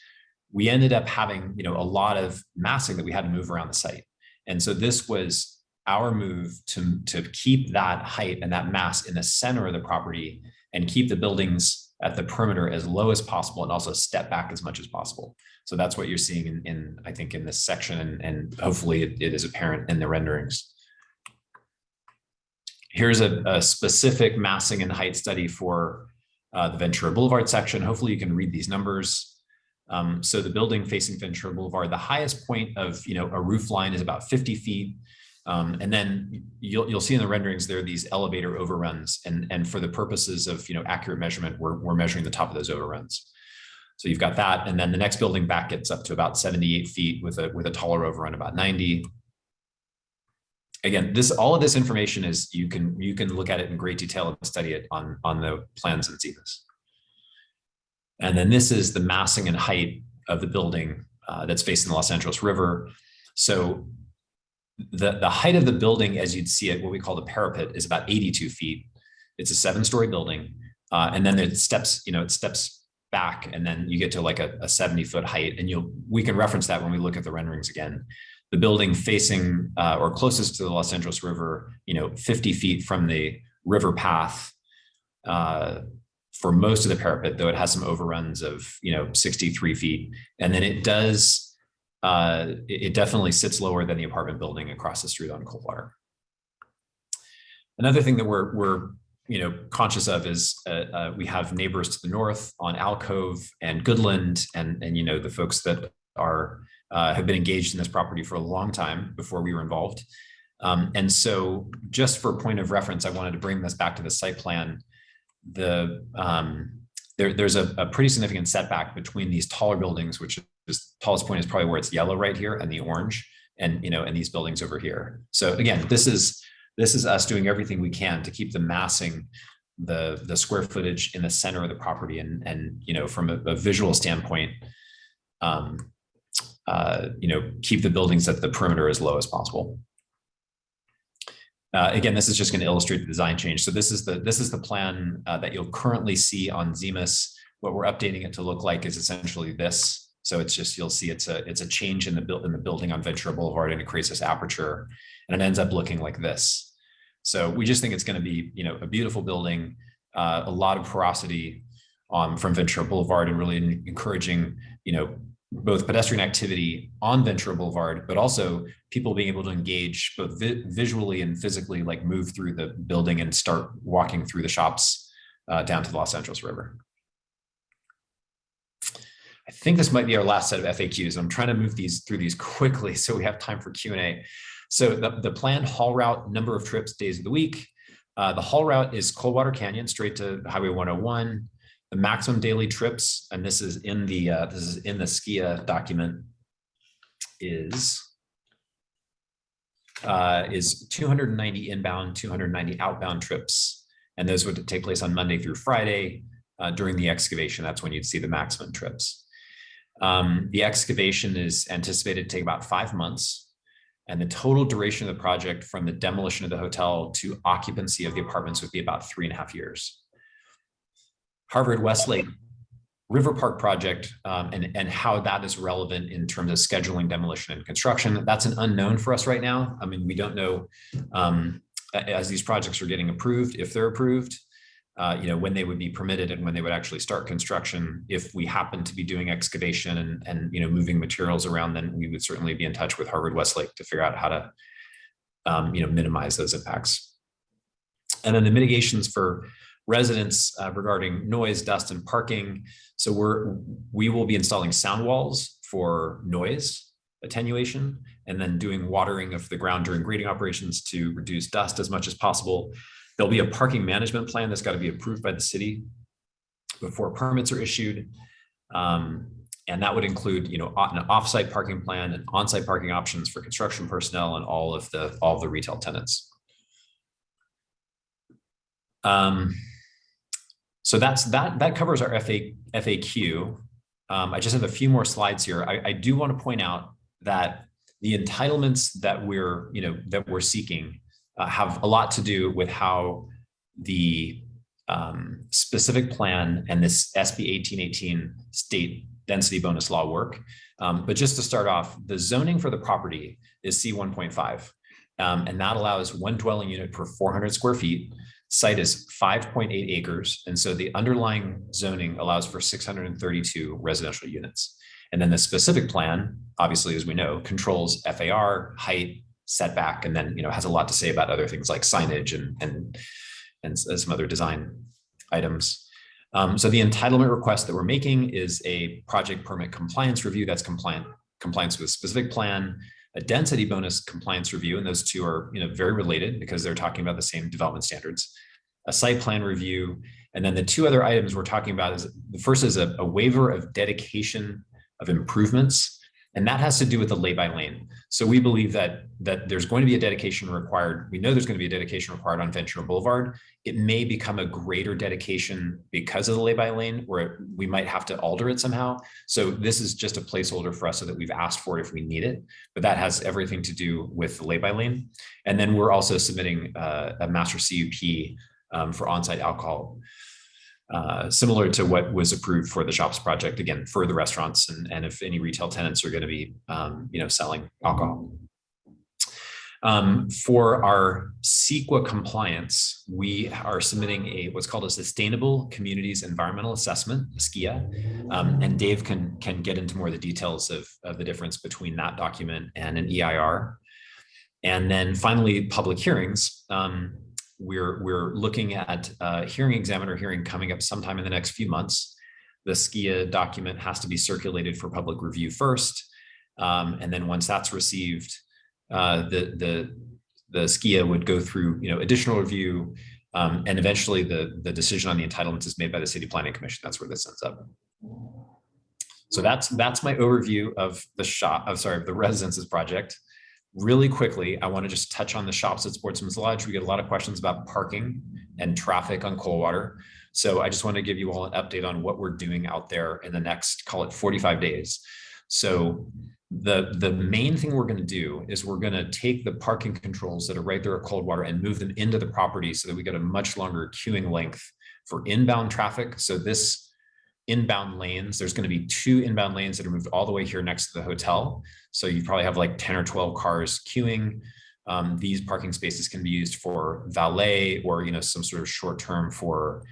we ended up having, a lot of massing that we had to move around the site. And so this was our move to keep that height and that mass in the center of the property and keep the buildings at the perimeter as low as possible and also step back as much as possible. So that's what you're seeing I think in this section, and hopefully it is apparent in the renderings. Here's a specific massing and height study for the Ventura Boulevard section. Hopefully you can read these numbers. So the building facing Ventura Boulevard, the highest point of a roof line is about 50 feet. And then you'll see in the renderings there are these elevator overruns, and for the purposes of accurate measurement, we're measuring the top of those overruns. So you've got that, and then the next building back gets up to about 78 feet with a taller overrun about 90. Again, all of this information is you can look at it in great detail and study it on the plans and see this. And then this is the massing and height of the building that's facing the Los Angeles River. So the height of the building, as you'd see it, what we call the parapet, is about 82 feet. It's a 7-story building. And then it steps back, and then you get to like a 70-foot height. And we can reference that when we look at the renderings again. The building facing or closest to the Los Angeles River, 50 feet from the river path, for most of the parapet, though it has some overruns of 63 feet. And then it definitely sits lower than the apartment building across the street on Coldwater. Another thing that we're conscious of is we have neighbors to the north on Alcove and Goodland, and the folks that are have been engaged in this property for a long time before we were involved. And so just for point of reference, I wanted to bring this back to the site plan. There's a pretty significant setback between these taller buildings, which is tallest point is probably where it's yellow right here and the orange, and and these buildings over here. So again, this is us doing everything we can to keep the massing, the square footage in the center of the property, and from a visual standpoint, keep the buildings at the perimeter as low as possible. Again, this is just going to illustrate the design change. So this is the plan that you'll currently see on Zemus. What we're updating it to look like is essentially this. So it's just, you'll see it's a change in the building on Ventura Boulevard, and it creates this aperture, and it ends up looking like this. So we just think it's going to be a beautiful building, a lot of porosity from Ventura Boulevard, and really encouraging both pedestrian activity on Ventura Boulevard, but also people being able to engage both visually and physically, like move through the building and start walking through the shops down to the Los Angeles River. I think this might be our last set of FAQs. I'm trying to move through these quickly so we have time for Q&A. So the planned haul route, number of trips, days of the week. The haul route is Coldwater Canyon straight to Highway 101. The maximum daily trips, and this is in the SCIA document, is 290 inbound, 290 outbound trips, and those would take place on Monday through Friday. During the excavation, that's when you'd see the maximum trips. The excavation is anticipated to take about 5 months, and the total duration of the project from the demolition of the hotel to occupancy of the apartments would be about 3.5 years. Harvard Westlake River Park project and how that is relevant in terms of scheduling demolition and construction. That's an unknown for us right now. I mean, we don't know as these projects are getting approved, if they're approved, when they would be permitted and when they would actually start construction. If we happen to be doing excavation and moving materials around, then we would certainly be in touch with Harvard Westlake to figure out how to minimize those impacts. And then the mitigations for residents regarding noise, dust, and parking. So we will be installing sound walls for noise attenuation, and then doing watering of the ground during grading operations to reduce dust as much as possible. There'll be a parking management plan that's got to be approved by the city before permits are issued. And that would include, an off-site parking plan and on-site parking options for construction personnel and all of the retail tenants. So that covers our FAQ. I just have a few more slides here. I do want to point out that the entitlements that we're seeking have a lot to do with how the specific plan and this SB 1818 state density bonus law work. But just to start off, the zoning for the property is C1.5, and that allows one dwelling unit per 400 square feet. Site is 5.8 acres. And so the underlying zoning allows for 632 residential units. And then the specific plan, obviously, as we know, controls FAR, height, setback, and then, has a lot to say about other things like signage and some other design items. So the entitlement request that we're making is a project permit compliance review that's compliance with specific plan, a density bonus compliance review, and those two are very related because they're talking about the same development standards, a site plan review, and then the two other items we're talking about is the first is a waiver of dedication of improvements, and that has to do with the lay-by-lane. So we believe that there's going to be a dedication required. We know there's going to be a dedication required on Ventura Boulevard. It may become a greater dedication because of the lay-by-lane, where we might have to alter it somehow. So this is just a placeholder for us so that we've asked for it if we need it, but that has everything to do with the lay-by-lane. And then we're also submitting a master CUP for on-site alcohol, similar to what was approved for the shops project, again, for the restaurants and if any retail tenants are going to be, selling alcohol. For our CEQA compliance, we are submitting what's called a Sustainable Communities Environmental Assessment, SCIA, and Dave can get into more of the details of the difference between that document and an EIR. And then finally, public hearings. We're looking at a hearing examiner hearing coming up sometime in the next few months. the SCIA document has to be circulated for public review first. And then once that's received, the SCIA would go through, additional review. And eventually the decision on the entitlements is made by the City Planning Commission. That's where this ends up. So that's my overview of the Residences project. Really quickly, I want to just touch on the shops at Sportsman's Lodge. We get a lot of questions about parking and traffic on Coldwater. So I just want to give you all an update on what we're doing out there in the next, call it 45 days. So the main thing we're going to do is we're going to take the parking controls that are right there at Coldwater and move them into the property so that we get a much longer queuing length for inbound traffic. So this inbound lanes, there's going to be 2 inbound lanes that are moved all the way here next to the hotel. So you probably have like 10 or 12 cars queuing. These parking spaces can be used for valet or, some sort of short term for,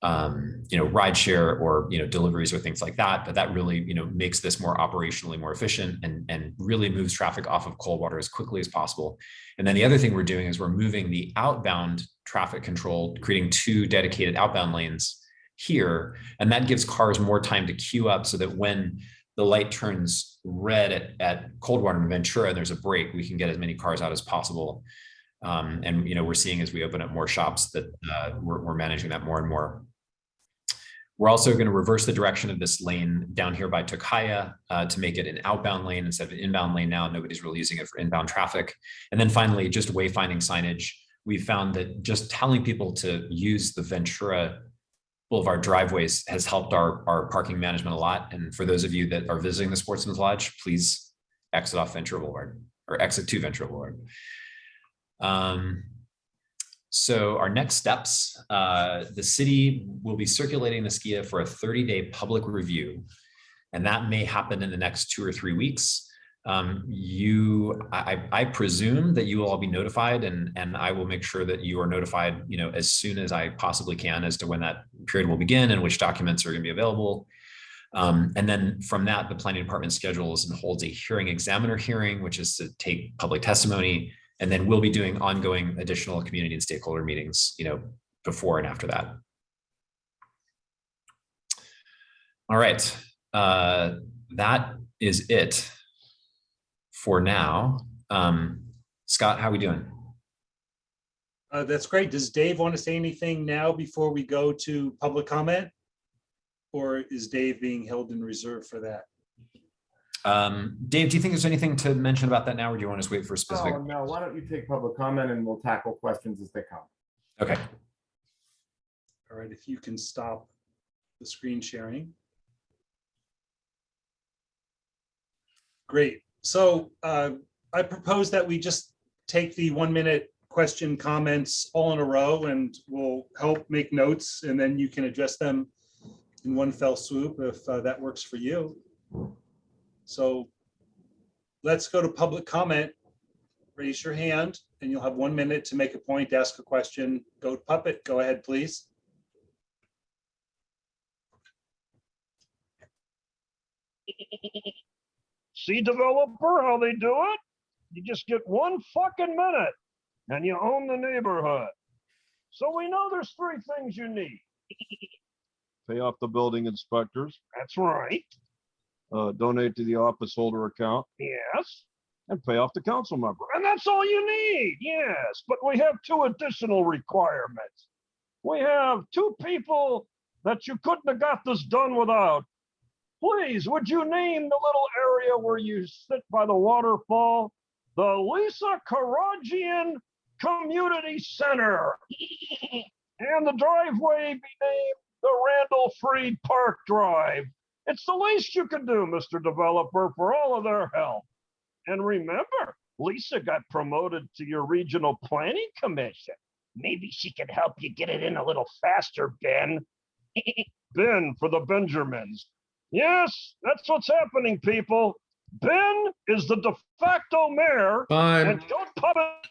ride share or, deliveries or things like that. But that really, makes this more operationally more efficient and really moves traffic off of Coldwater as quickly as possible. And then the other thing we're doing is we're moving the outbound traffic control, creating 2 dedicated outbound lanes here, and that gives cars more time to queue up so that when the light turns red at Coldwater and Ventura and there's a break, we can get as many cars out as possible. And we're seeing as we open up more shops that we're managing that more and more. We're also going to reverse the direction of this lane down here by Tokaya to make it an outbound lane instead of an inbound lane now. Nobody's really using it for inbound traffic. And then finally, just wayfinding signage. We found that just telling people to use the Ventura Boulevard driveways has helped our parking management a lot. And for those of you that are visiting the Sportsman's Lodge, please exit off Ventura Boulevard or exit to Ventura Boulevard. So our next steps, the city will be circulating the SCIA for a 30-day public review, and that may happen in the next 2 or 3 weeks. I presume that you will all be notified, and I will make sure that you are notified, as soon as I possibly can as to when that period will begin and which documents are going to be available. And then from that, the planning department schedules and holds a hearing examiner hearing, which is to take public testimony. And then we'll be doing ongoing additional community and stakeholder meetings, before and after that. All right, that is it for now. Scott, how are we doing? That's great. Does Dave want to say anything now before we go to public comment? Or is Dave being held in reserve for that? Dave, do you think there's anything to mention about that now, or do you want us to wait for a specific? Oh, no, why don't you take public comment and we'll tackle questions as they come. Okay. All right, if you can stop the screen sharing. Great. So I propose that we just take the 1-minute question comments all in a row, and we'll help make notes, and then you can address them in one fell swoop if that works for you. So let's go to public comment. Raise your hand and you'll have 1 minute to make a point, ask a question. Goat Puppet, go ahead, please. See, developer, how they do it? You just get 1 fucking minute and you own the neighborhood. So we know there's 3 things you need. Pay off the building inspectors. That's right. Donate to the office holder account. Yes. And pay off the council member. And that's all you need. Yes. But we have 2 additional requirements. We have 2 people that you couldn't have got this done without. Please, would you name the little area where you sit by the waterfall? The Lisa Karajian Community Center. And the driveway be named the Randall Freed Park Drive. It's the least you can do, Mr. Developer, for all of their help. And remember, Lisa got promoted to your regional planning commission. Maybe she can help you get it in a little faster, Ben. Ben for the Benjamins. Yes, that's what's happening, people. Ben is the de facto mayor. Fine. And Goat Puppet,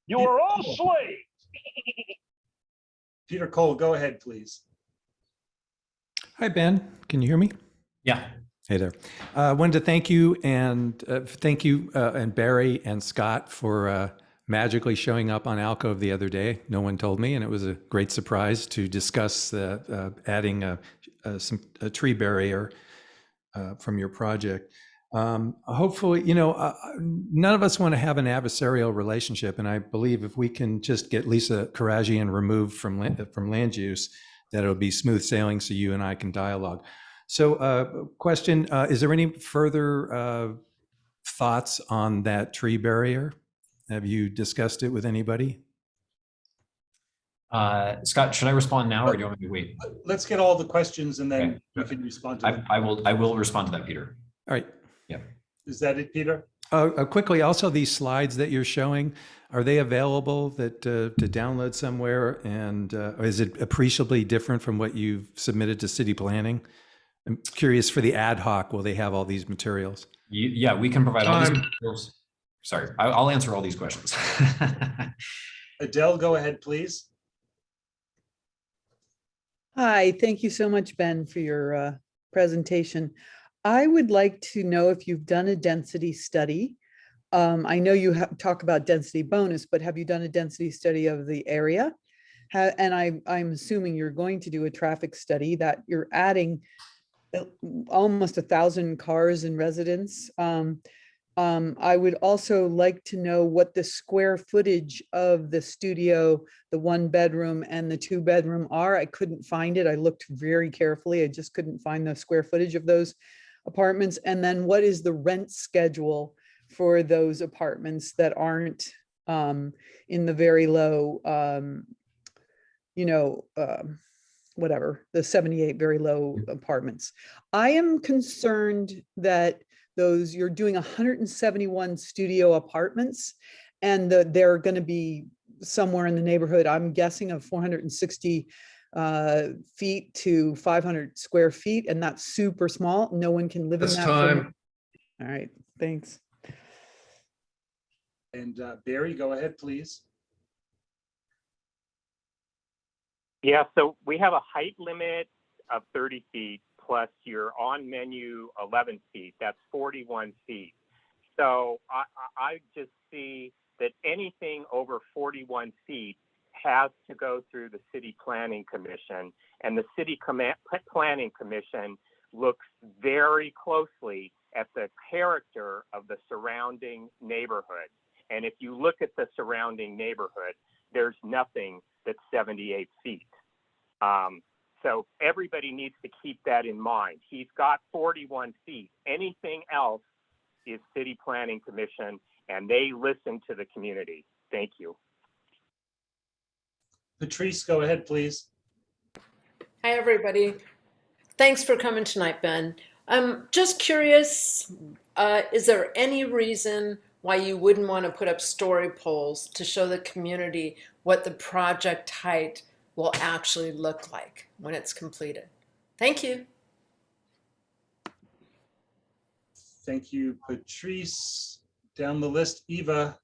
you are all slaves. Peter Cole, go ahead, please. Hi, Ben. Can you hear me? Yeah. Hey there. I wanted to thank you and Barry and Scott for magically showing up on Alcove the other day. No one told me, and it was a great surprise to discuss adding a a tree barrier from your project. Hopefully, none of us want to have an adversarial relationship, and I believe if we can just get Lisa Karajian removed from land use, that it'll be smooth sailing so you and I can dialogue. So question, is there any further thoughts on that tree barrier? Have you discussed it with anybody? Scott, should I respond now or do you want me to wait? Let's get all the questions and then Okay. you can respond to them. I will respond to that, Peter. All right. Yeah. Is that it, Peter? Quickly, also these slides that you're showing, are they available to download somewhere? And is it appreciably different from what you've submitted to city planning? I'm curious for the ad hoc, will they have all these materials? Yeah, we can provide all these materials. Sorry, I'll answer all these questions. Adele, go ahead, please. Hi, thank you so much, Ben, for your presentation. I would like to know if you've done a density study. I know you talk about density bonus, but have you done a density study of the area? And I'm assuming you're going to do a traffic study that you're adding almost 1,000 cars and residents. I would also like to know what the square footage of the studio, the 1 bedroom and the 2 bedroom are. I couldn't find it. I looked very carefully. I just couldn't find the square footage of those apartments. And then what is the rent schedule for those apartments that aren't in the very low, whatever, the 78 very low apartments. I am concerned that you're doing 171 studio apartments and they're going to be somewhere in the neighborhood, I'm guessing, of 460 feet to 500 square feet, and that's super small. No one can live in that. All right, thanks. And Barry, go ahead, please. Yeah, so we have a height limit of 30 feet plus your on menu 11 feet. That's 41 feet. So I just see that anything over 41 feet has to go through the City Planning Commission, and the City Planning Commission looks very closely at the character of the surrounding neighborhood. And if you look at the surrounding neighborhood, there's nothing that's 78 feet. So everybody needs to keep that in mind. He's got 41 feet. Anything else is City Planning Commission, and they listen to the community. Thank you. Patrice, go ahead, please. Hi, everybody. Thanks for coming tonight, Ben. I'm just curious, is there any reason why you wouldn't want to put up story poles to show the community what the project height will actually look like when it's completed? Thank you. Thank you, Patrice. Down the list, Eva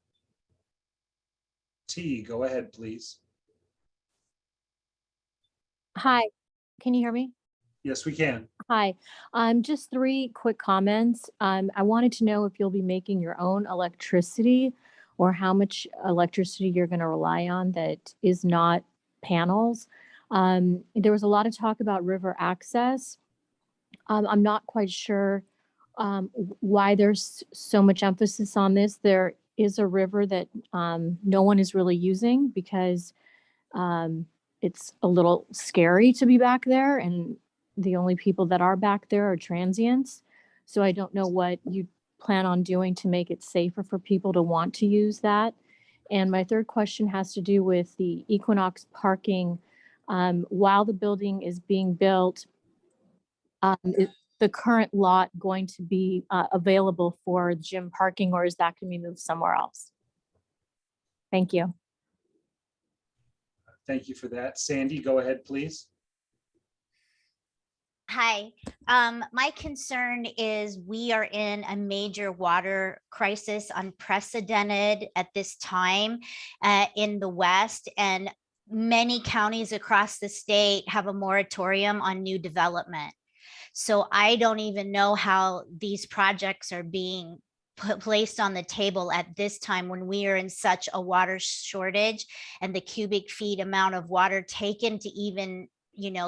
T, go ahead, please. Hi, can you hear me? Yes, we can. Hi, just 3 quick comments. I wanted to know if you'll be making your own electricity or how much electricity you're going to rely on that is not panels. There was a lot of talk about river access. I'm not quite sure why there's so much emphasis on this. There is a river that no one is really using because it's a little scary to be back there, and the only people that are back there are transients. So I don't know what you plan on doing to make it safer for people to want to use that. And my third question has to do with the Equinox parking. While the building is being built, is the current lot going to be available for gym parking, or is that going to be moved somewhere else? Thank you. Thank you for that. Sandy, go ahead, please. Hi, my concern is we are in a major water crisis, unprecedented at this time in the West, and many counties across the state have a moratorium on new development. So I don't even know how these projects are being placed on the table at this time when we are in such a water shortage, and the cubic feet amount of water taken to even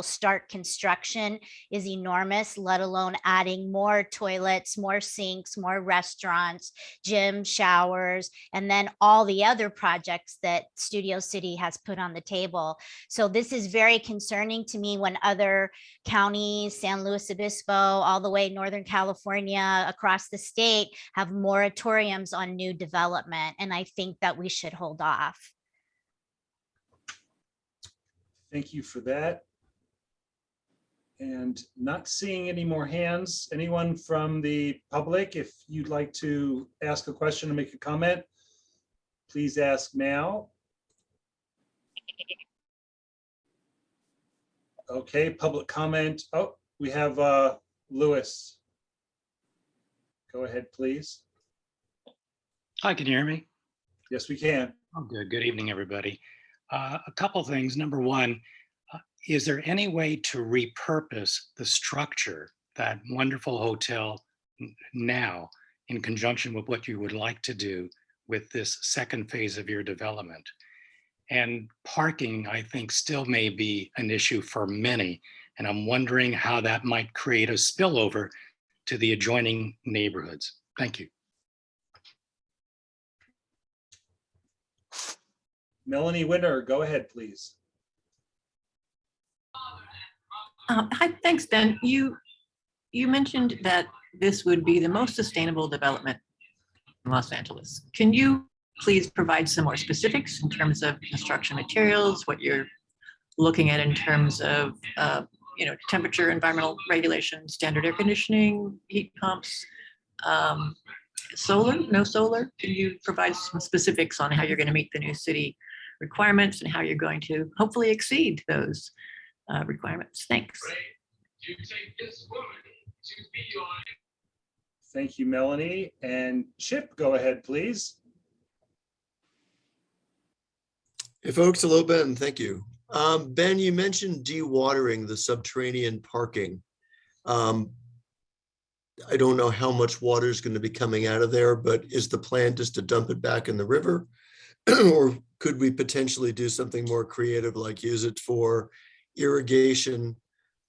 start construction is enormous, let alone adding more toilets, more sinks, more restaurants, gym, showers, and then all the other projects that Studio City has put on the table. So this is very concerning to me when other counties, San Luis Obispo, all the way Northern California, across the state, have moratoriums on new development. And I think that we should hold off. Thank you for that. And not seeing any more hands. Anyone from the public, if you'd like to ask a question or make a comment, please ask now. Okay, public comment. Oh, we have Louis. Go ahead, please. Hi, can you hear me? Yes, we can. Oh, good. Good evening, everybody. A couple things. Number one, is there any way to repurpose the structure, that wonderful hotel now, in conjunction with what you would like to do with this second phase of your development? And parking, I think, still may be an issue for many. And I'm wondering how that might create a spillover to the adjoining neighborhoods. Thank you. Melanie Winter, go ahead, please. Hi, thanks, Ben. You mentioned that this would be the most sustainable development in Los Angeles. Can you please provide some more specifics in terms of construction materials, what you're looking at in terms of temperature, environmental regulation, standard air conditioning, heat pumps, solar, no solar? Can you provide some specifics on how you're going to meet the new city requirements and how you're going to hopefully exceed those requirements? Thanks. Thank you, Melanie. And Chip, go ahead, please. Hey, folks. Hello, Ben. Thank you. Ben, you mentioned dewatering the subterranean parking. I don't know how much water is going to be coming out of there, but is the plan just to dump it back in the river? Or could we potentially do something more creative, like use it for irrigation,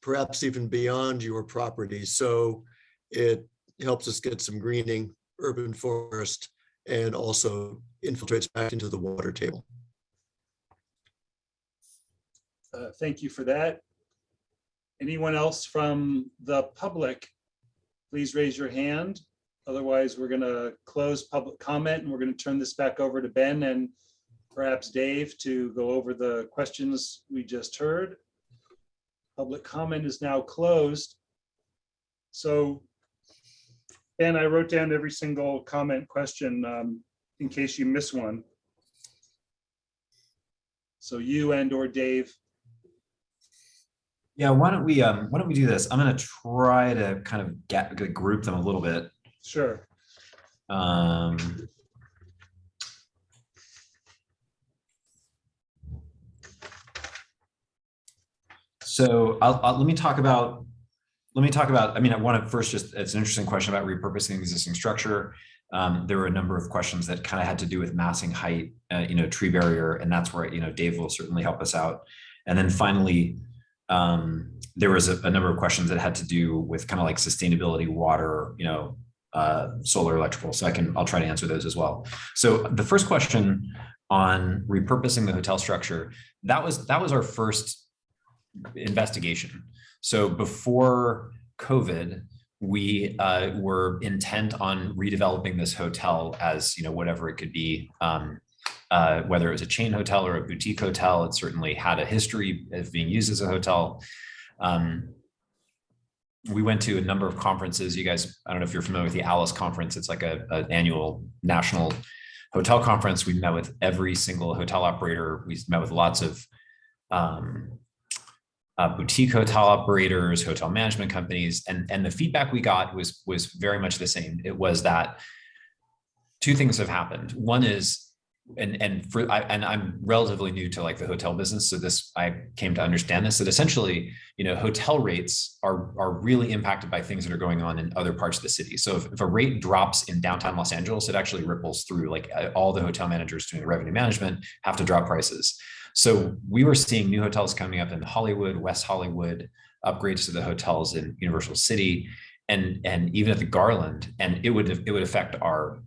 perhaps even beyond your property? So it helps us get some greening, urban forest, and also infiltrates back into the water table. Thank you for that. Anyone else from the public, please raise your hand. Otherwise, we're going to close public comment and we're going to turn this back over to Ben and perhaps Dave to go over the questions we just heard. Public comment is now closed. So, Ben, I wrote down every single comment question in case you miss one. So you and or Dave. Yeah, why don't we do this? I'm going to try to kind of group them a little bit. Sure. So let me talk about, I mean, I want to first just, it's an interesting question about repurposing the existing structure. There were a number of questions that kind of had to do with massing height, tree barrier, and that's where, Dave will certainly help us out. And then finally, there was a number of questions that had to do with kind of like sustainability, water, solar, electrical. So I'll try to answer those as well. So the first question on repurposing the hotel structure, that was our first investigation. So before COVID, we were intent on redeveloping this hotel as, whatever it could be, whether it was a chain hotel or a boutique hotel. It certainly had a history of being used as a hotel. We went to a number of conferences. You guys, I don't know if you're familiar with the Alice conference. It's like an annual national hotel conference. We met with every single hotel operator. We met with lots of boutique hotel operators, hotel management companies, and the feedback we got was very much the same. It was that two things have happened. One is I'm relatively new to like the hotel business, so I came to understand this, that essentially, hotel rates are really impacted by things that are going on in other parts of the city. So if a rate drops in downtown Los Angeles, it actually ripples through, like all the hotel managers doing revenue management have to drop prices. So we were seeing new hotels coming up in Hollywood, West Hollywood, upgrades to the hotels in Universal City, and even at the Garland, and it would affect our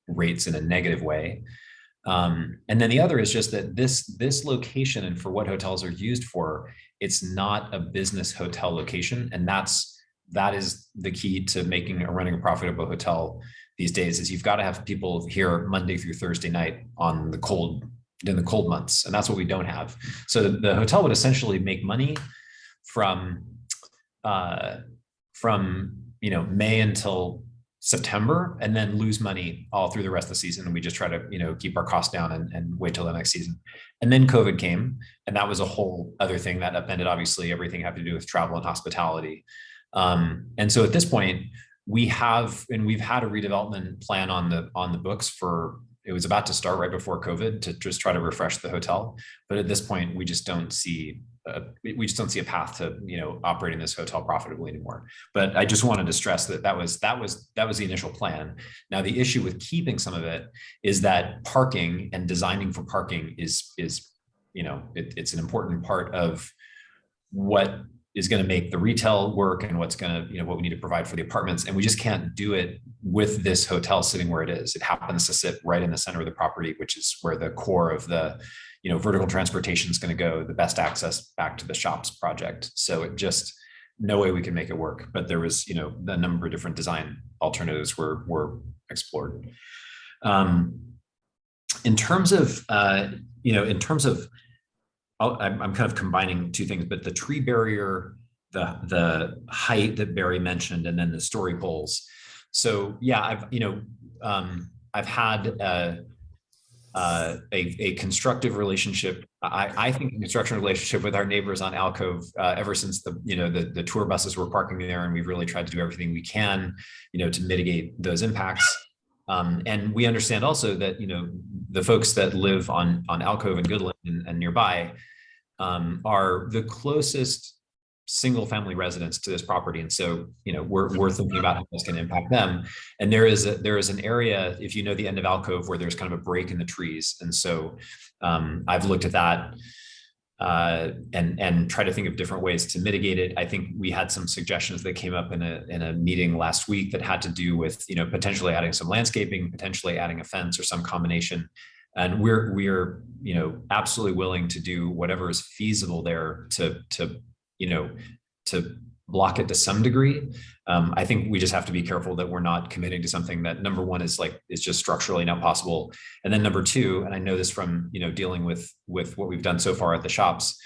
rates in a negative way. And then the other is just that this location, and for what hotels are used for, it's not a business hotel location, and that is the key to running a profitable hotel these days. Is you've got to have people here Monday through Thursday night in the cold months, and that's what we don't have. So the hotel would essentially make money from May until September, and then lose money all through the rest of the season. And we just try to, keep our costs down and wait till the next season. And then COVID came, and that was a whole other thing that upended, obviously, everything having to do with travel and hospitality. And so at this point, we've had a redevelopment plan on the books it was about to start right before COVID to just try to refresh the hotel. But at this point, we just don't see a path to operating this hotel profitably anymore. But I just wanted to stress that was the initial plan. Now the issue with keeping some of it is that parking and designing for parking is it's an important part of what is going to make the retail work and what's going to, what we need to provide for the apartments. And we just can't do it with this hotel sitting where it is. It happens to sit right in the center of the property, which is where the core of the, vertical transportation is going to go, the best access back to the shops project. So it just, no way we can make it work. But there was, a number of different design alternatives were explored. In terms of, I'm kind of combining two things, but the tree barrier, the height that Barry mentioned, and then the story poles. So yeah, I've had a constructive relationship. I think a constructive relationship with our neighbors on Alcove ever since the tour buses were parking there, and we've really tried to do everything we can, to mitigate those impacts. And we understand also that the folks that live on Alcove and Goodland and nearby are the closest single family residents to this property. And so, we're thinking about how this can impact them. And there is an area, if you know the end of Alcove, where there's kind of a break in the trees. And so I've looked at that and try to think of different ways to mitigate it. I think we had some suggestions that came up in a meeting last week that had to do with, potentially adding some landscaping, potentially adding a fence or some combination. And we're absolutely willing to do whatever is feasible there to block it to some degree. I think we just have to be careful that we're not committing to something that, number one, is just structurally not possible. And then number two, and I know this from dealing with what we've done so far at the shops,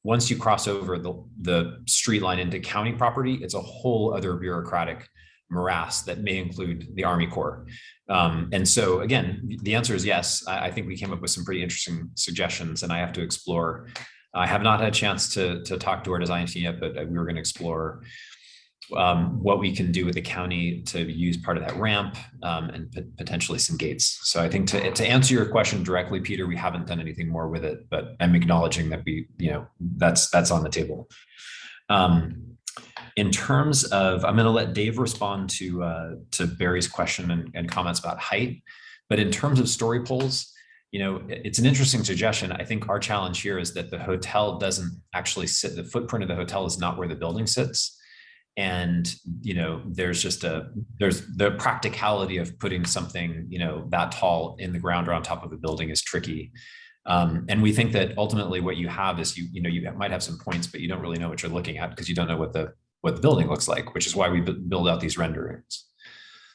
once you cross over the street line into county property, it's a whole other bureaucratic morass that may include the Army Corps. And so again, the answer is yes. I think we came up with some pretty interesting suggestions, and I have to explore. I have not had a chance to talk to our design team yet, but we were going to explore what we can do with the county to use part of that ramp and potentially some gates. So I think to answer your question directly, Peter, we haven't done anything more with it, but I'm acknowledging that that's on the table. In terms of, I'm going to let Dave respond to Barry's question and comments about height, but in terms of story poles, it's an interesting suggestion. I think our challenge here is that the hotel doesn't actually sit, the footprint of the hotel is not where the building sits. And, there's the practicality of putting something, that tall in the ground or on top of a building is tricky. And we think that ultimately what you have is you might have some points, but you don't really know what you're looking at because you don't know what the building looks like, which is why we build out these renderings.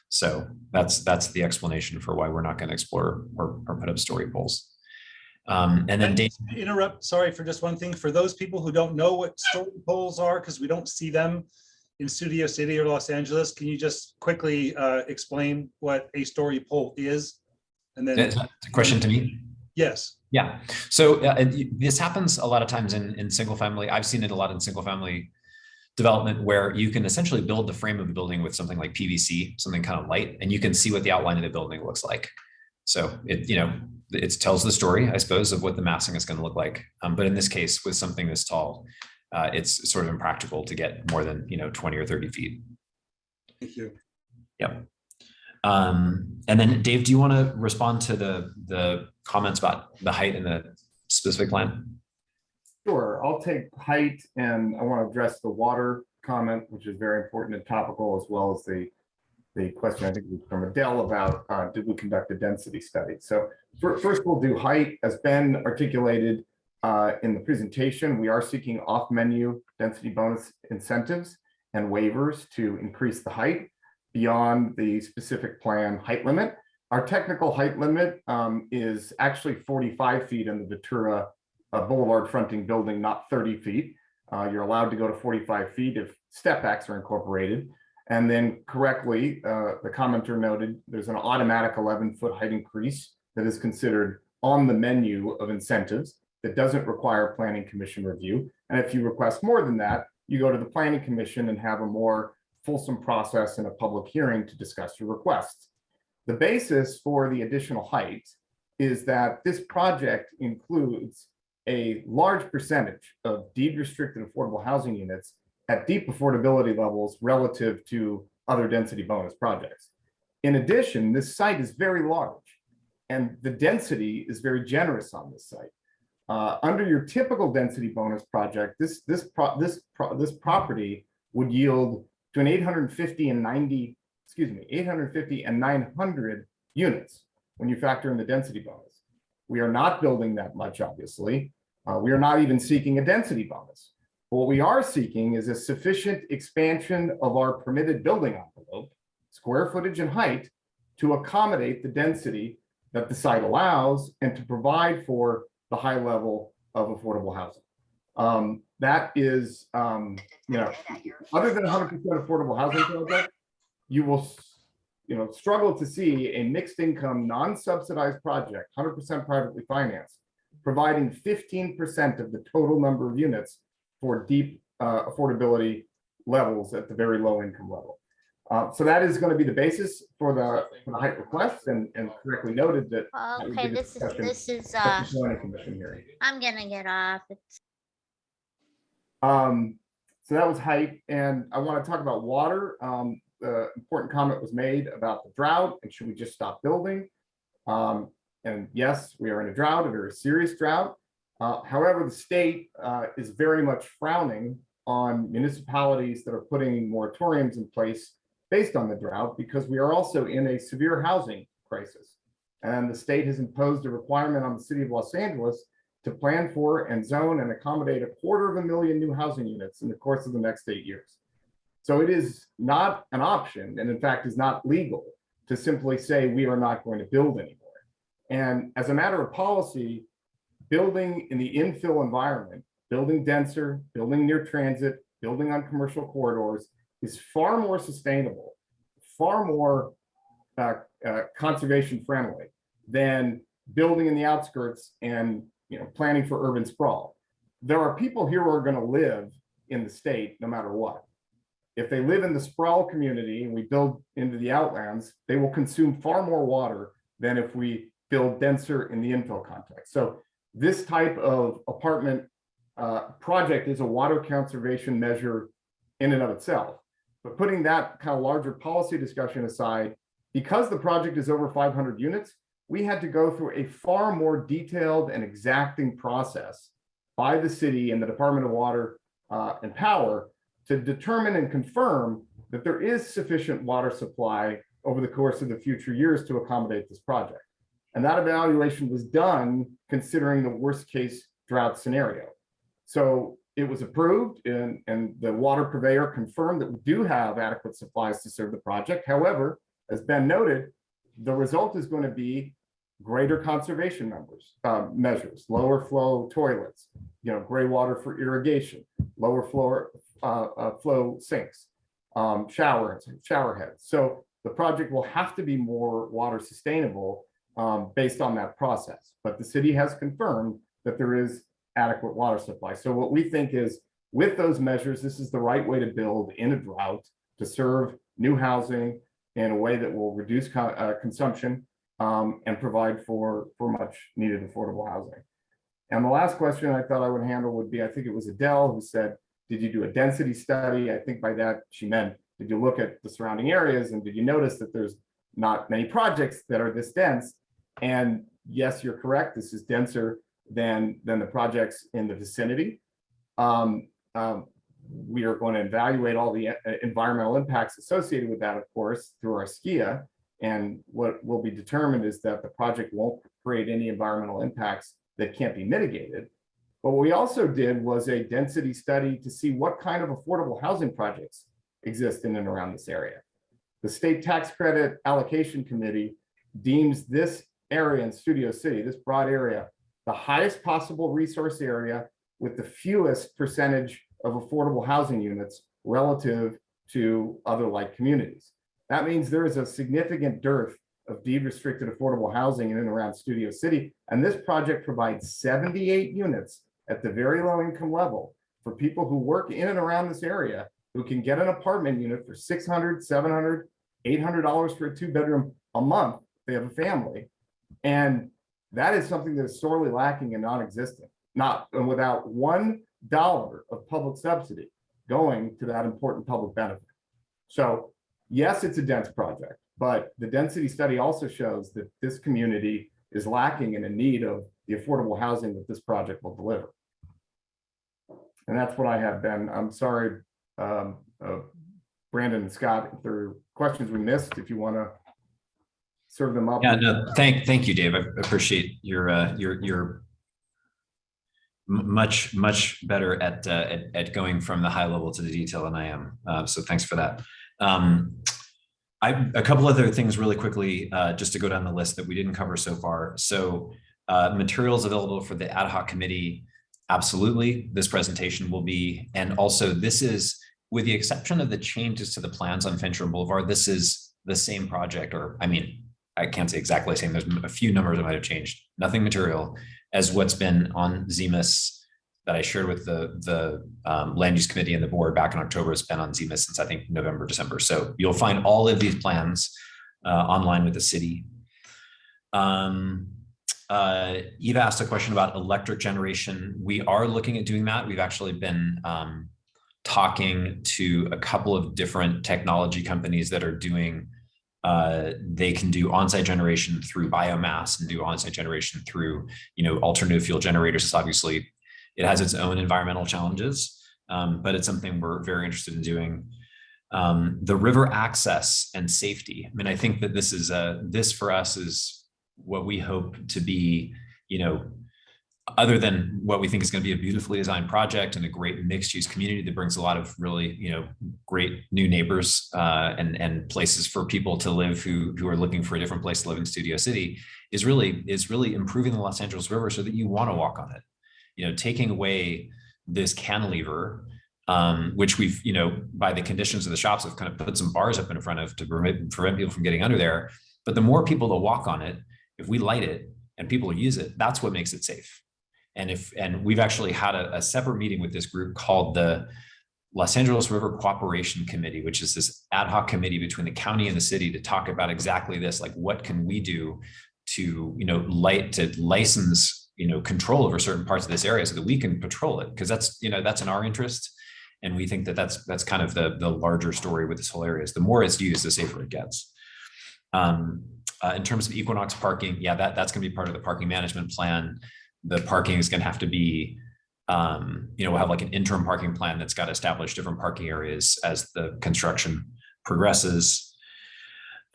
So that's the explanation for why we're not going to explore or put up story poles. And then Dave, interrupt. Sorry for just one thing. For those people who don't know what story poles are, because we don't see them in Studio City or Los Angeles, can you just quickly explain what a story pole is? And then that's a question to me. Yes. Yeah. So this happens a lot of times in single family. I've seen it a lot in single family development where you can essentially build the frame of the building with something like PVC, something kind of light, and you can see what the outline of the building looks like. So it tells the story, I suppose, of what the massing is going to look like. But in this case, with something this tall, it's sort of impractical to get more than 20 or 30 feet. Thank you. Yep. And then Dave, do you want to respond to the comments about the height in the specific plan? Sure, I'll take height, and I want to address the water comment, which is very important and topical, as well as the question, I think it was from Adele, about did we conduct a density study? So first we'll do height. As Ben articulated in the presentation, we are seeking off-menu density bonus incentives and waivers to increase the height beyond the specific plan height limit. Our technical height limit is actually 45 feet in the Ventura Boulevard fronting building, not 30 feet. You're allowed to go to 45 feet if step backs are incorporated. And then correctly, the commenter noted there's an automatic 11-foot height increase that is considered on the menu of incentives that doesn't require planning commission review. And if you request more than that, you go to the planning commission and have a more fulsome process and a public hearing to discuss your requests. The basis for the additional height is that this project includes a large percentage of deed restricted affordable housing units at deep affordability levels relative to other density bonus projects. In addition, this site is very large and the density is very generous on this site. Under your typical density bonus project, this property would yield to an 850 and 900 units when you factor in the density bonus. We are not building that much, obviously. We are not even seeking a density bonus. What we are seeking is a sufficient expansion of our permitted building envelope, square footage and height, to accommodate the density that the site allows and to provide for the high level of affordable housing. That is, other than 100% affordable housing project, you will, struggle to see a mixed income, non-subsidized project, 100% privately financed, providing 15% of the total number of units for deep affordability levels at the very low income level. So that is going to be the basis for the height request, and correctly noted that. Okay, this is Commission hearing. I'm gonna get off. So that was height, and I want to talk about water. The important comment was made about the drought and should we just stop building? And yes, we are in a drought, a very serious drought. However, the state is very much frowning on municipalities that are putting moratoriums in place based on the drought, because we are also in a severe housing crisis. And the state has imposed a requirement on the city of Los Angeles to plan for and zone and accommodate 250,000 new housing units in the course of the next 8 years. So it is not an option, and in fact is not legal, to simply say we are not going to build anymore. And as a matter of policy, building in the infill environment, building denser, building near transit, building on commercial corridors is far more sustainable, far more conservation friendly than building in the outskirts and planning for urban sprawl. There are people here who are going to live in the state no matter what. If they live in the sprawl community and we build into the outlands, they will consume far more water than if we build denser in the infill context. So this type of apartment project is a water conservation measure in and of itself. But putting that kind of larger policy discussion aside, because the project is over 500 units, we had to go through a far more detailed and exacting process by the city and the Department of Water and Power to determine and confirm that there is sufficient water supply over the course of the future years to accommodate this project. And that evaluation was done considering the worst case drought scenario. So it was approved, and the water purveyor confirmed that we do have adequate supplies to serve the project. However, as Ben noted, the result is going to be greater conservation measures, lower flow toilets, gray water for irrigation, lower flow sinks, shower heads. So the project will have to be more water sustainable based on that process. But the city has confirmed that there is adequate water supply. So what we think is, with those measures, this is the right way to build in a drought to serve new housing in a way that will reduce consumption and provide for much needed affordable housing. And the last question I thought I would handle would be, I think it was Adele who said, did you do a density study? I think by that she meant, did you look at the surrounding areas and did you notice that there's not many projects that are this dense? And yes, you're correct. This is denser than the projects in the vicinity. We are going to evaluate all the environmental impacts associated with that, of course, through our SCIA. And what will be determined is that the project won't create any environmental impacts that can't be mitigated. But what we also did was a density study to see what kind of affordable housing projects exist in and around this area. The State Tax Credit Allocation Committee deems this area in Studio City, this broad area, the highest possible resource area with the fewest percentage of affordable housing units relative to other like communities. That means there is a significant dearth of deed restricted affordable housing in and around Studio City. And this project provides 78 units at the very low income level for people who work in and around this area who can get an apartment unit for $600, $700, $800 for a 2-bedroom a month if they have a family. And that is something that is sorely lacking and non-existent, and without $1 of public subsidy going to that important public benefit. So yes, it's a dense project, but the density study also shows that this community is lacking and in need of the affordable housing that this project will deliver. And that's what I have, Ben. I'm sorry, Brandon and Scott, if there are questions we missed, if you want to serve them up. Yeah, no, thank you, Dave. I appreciate your much better at going from the high level to the detail than I am. So thanks for that. A couple other things really quickly, just to go down the list that we didn't cover so far. So materials available for the ad hoc committee, absolutely. This presentation will be, and also this is, with the exception of the changes to the plans on Fincher Boulevard, this is the same project, or I mean, I can't say exactly the same. There's a few numbers that might have changed. Nothing material as what's been on ZMIS that I shared with the land use committee and the board back in October. Has been on ZMIS since I think November, December. So you'll find all of these plans online with the city. Eva asked a question about electric generation. We are looking at doing that. We've actually been talking to a couple of different technology companies that are doing, they can do on-site generation through biomass and do on-site generation through, alternative fuel generators. It's obviously, it has its own environmental challenges, but it's something we're very interested in doing. The river access and safety. I mean, I think that this is this for us is what we hope to be, other than what we think is going to be a beautifully designed project and a great mixed use community that brings a lot of really, great new neighbors and places for people to live who are looking for a different place to live in Studio City, is really improving the Los Angeles River so that you want to walk on it. Taking away this cantilever, which we've, by the conditions of the shops, have kind of put some bars up in front of to prevent people from getting under there. But the more people that walk on it, if we light it and people use it, that's what makes it safe. And we've actually had a separate meeting with this group called the Los Angeles River Cooperation Committee, which is this ad hoc committee between the county and the city to talk about exactly this, like what can we do to, license, control over certain parts of this area so that we can patrol it. Because that's in our interest. And we think that that's kind of the larger story with this whole area is the more it's used, the safer it gets. In terms of Equinox parking, yeah, that's going to be part of the parking management plan. The parking is going to have to be, we'll have like an interim parking plan that's got to establish different parking areas as the construction progresses.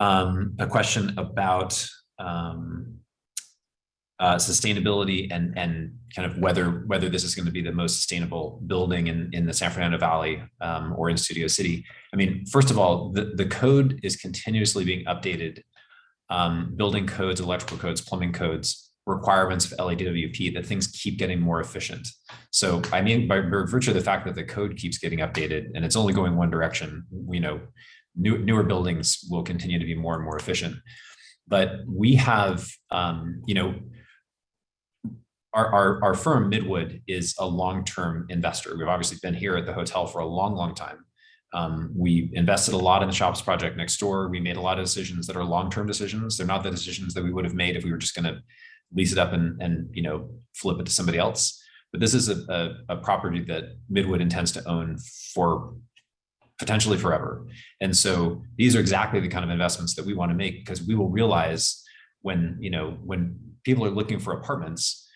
A question about sustainability and kind of whether this is going to be the most sustainable building in the San Fernando Valley or in Studio City. I mean, first of all, the code is continuously being updated. Building codes, electrical codes, plumbing codes, requirements of LADWP, that things keep getting more efficient. So, I mean, by virtue of the fact that the code keeps getting updated and it's only going one direction, newer buildings will continue to be more and more efficient. But we have, our firm Midwood is a long-term investor. We've obviously been here at the hotel for a long, long time. We invested a lot in the shops project next door. We made a lot of decisions that are long-term decisions. They're not the decisions that we would have made if we were just going to lease it up and flip it to somebody else. But this is a property that Midwood intends to own for potentially forever. And so these are exactly the kind of investments that we want to make, because we will realize when people are looking for apartments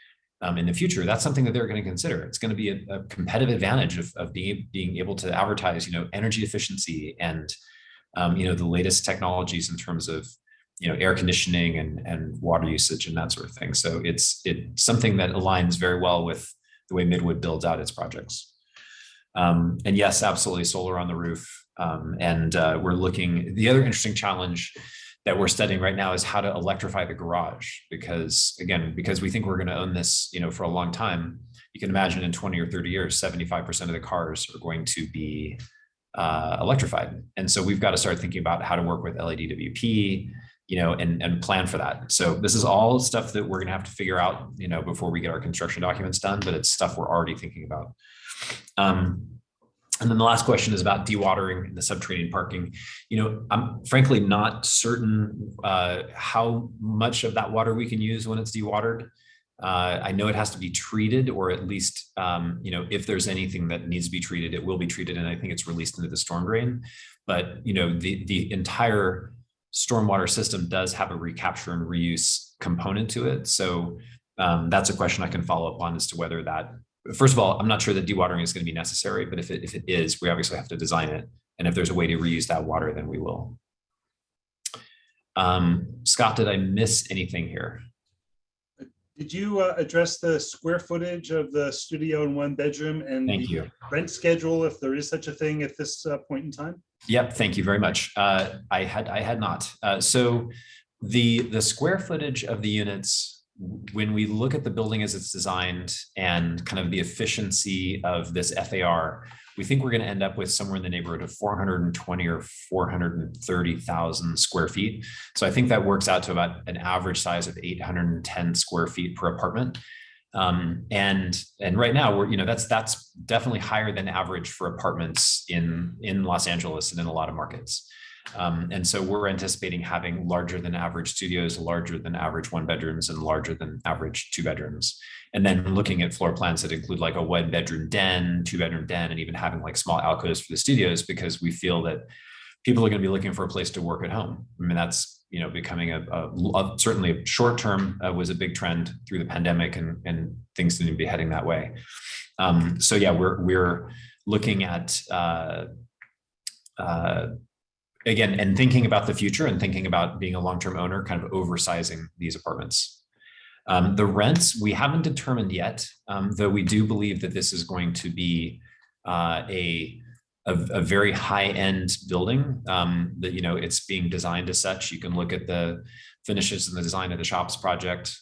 in the future, that's something that they're going to consider. It's going to be a competitive advantage of being able to advertise, energy efficiency and, the latest technologies in terms of, air conditioning and water usage and that sort of thing. So it's something that aligns very well with the way Midwood builds out its projects. And yes, absolutely, solar on the roof. We're looking, the other interesting challenge that we're studying right now is how to electrify the garage, because we think we're going to own this, for a long time. You can imagine in 20 or 30 years, 75% of the cars are going to be electrified. And so we've got to start thinking about how to work with LADWP, and plan for that. So this is all stuff that we're going to have to figure out, before we get our construction documents done, but it's stuff we're already thinking about. And then the last question is about dewatering and the subterranean parking. I'm frankly not certain how much of that water we can use when it's dewatered. I know it has to be treated, or at least, if there's anything that needs to be treated, it will be treated. And I think it's released into the storm drain. But, the entire stormwater system does have a recapture and reuse component to it. So that's a question I can follow up on as to whether that, first of all, I'm not sure that dewatering is going to be necessary, but if it is, we obviously have to design it. And if there's a way to reuse that water, then we will. Scott, did I miss anything here? Did you address the square footage of the studio and one bedroom and Thank the you. rent schedule, if there is such a thing at this point in time? Yep, thank you very much. I had not. So the square footage of the units, when we look at the building as it's designed and kind of the efficiency of this FAR, we think we're going to end up with somewhere in the neighborhood of 420 or 430,000 square feet. So I think that works out to about an average size of 810 square feet per apartment. And right now we're, that's definitely higher than average for apartments in Los Angeles and in a lot of markets. And so we're anticipating having larger than average studios, larger than average one bedrooms, and larger than average two bedrooms. And then looking at floor plans that include like a one bedroom den, two bedroom den, and even having like small alcoves for the studios, because we feel that people are going to be looking for a place to work at home. I mean, that's, becoming certainly short term was a big trend through the pandemic, and things seem to be heading that way. So yeah, we're looking at, again, and thinking about the future and thinking about being a long-term owner, kind of oversizing these apartments. The rents, we haven't determined yet, though we do believe that this is going to be a very high-end building, that, it's being designed as such. You can look at the finishes and the design of the shops project.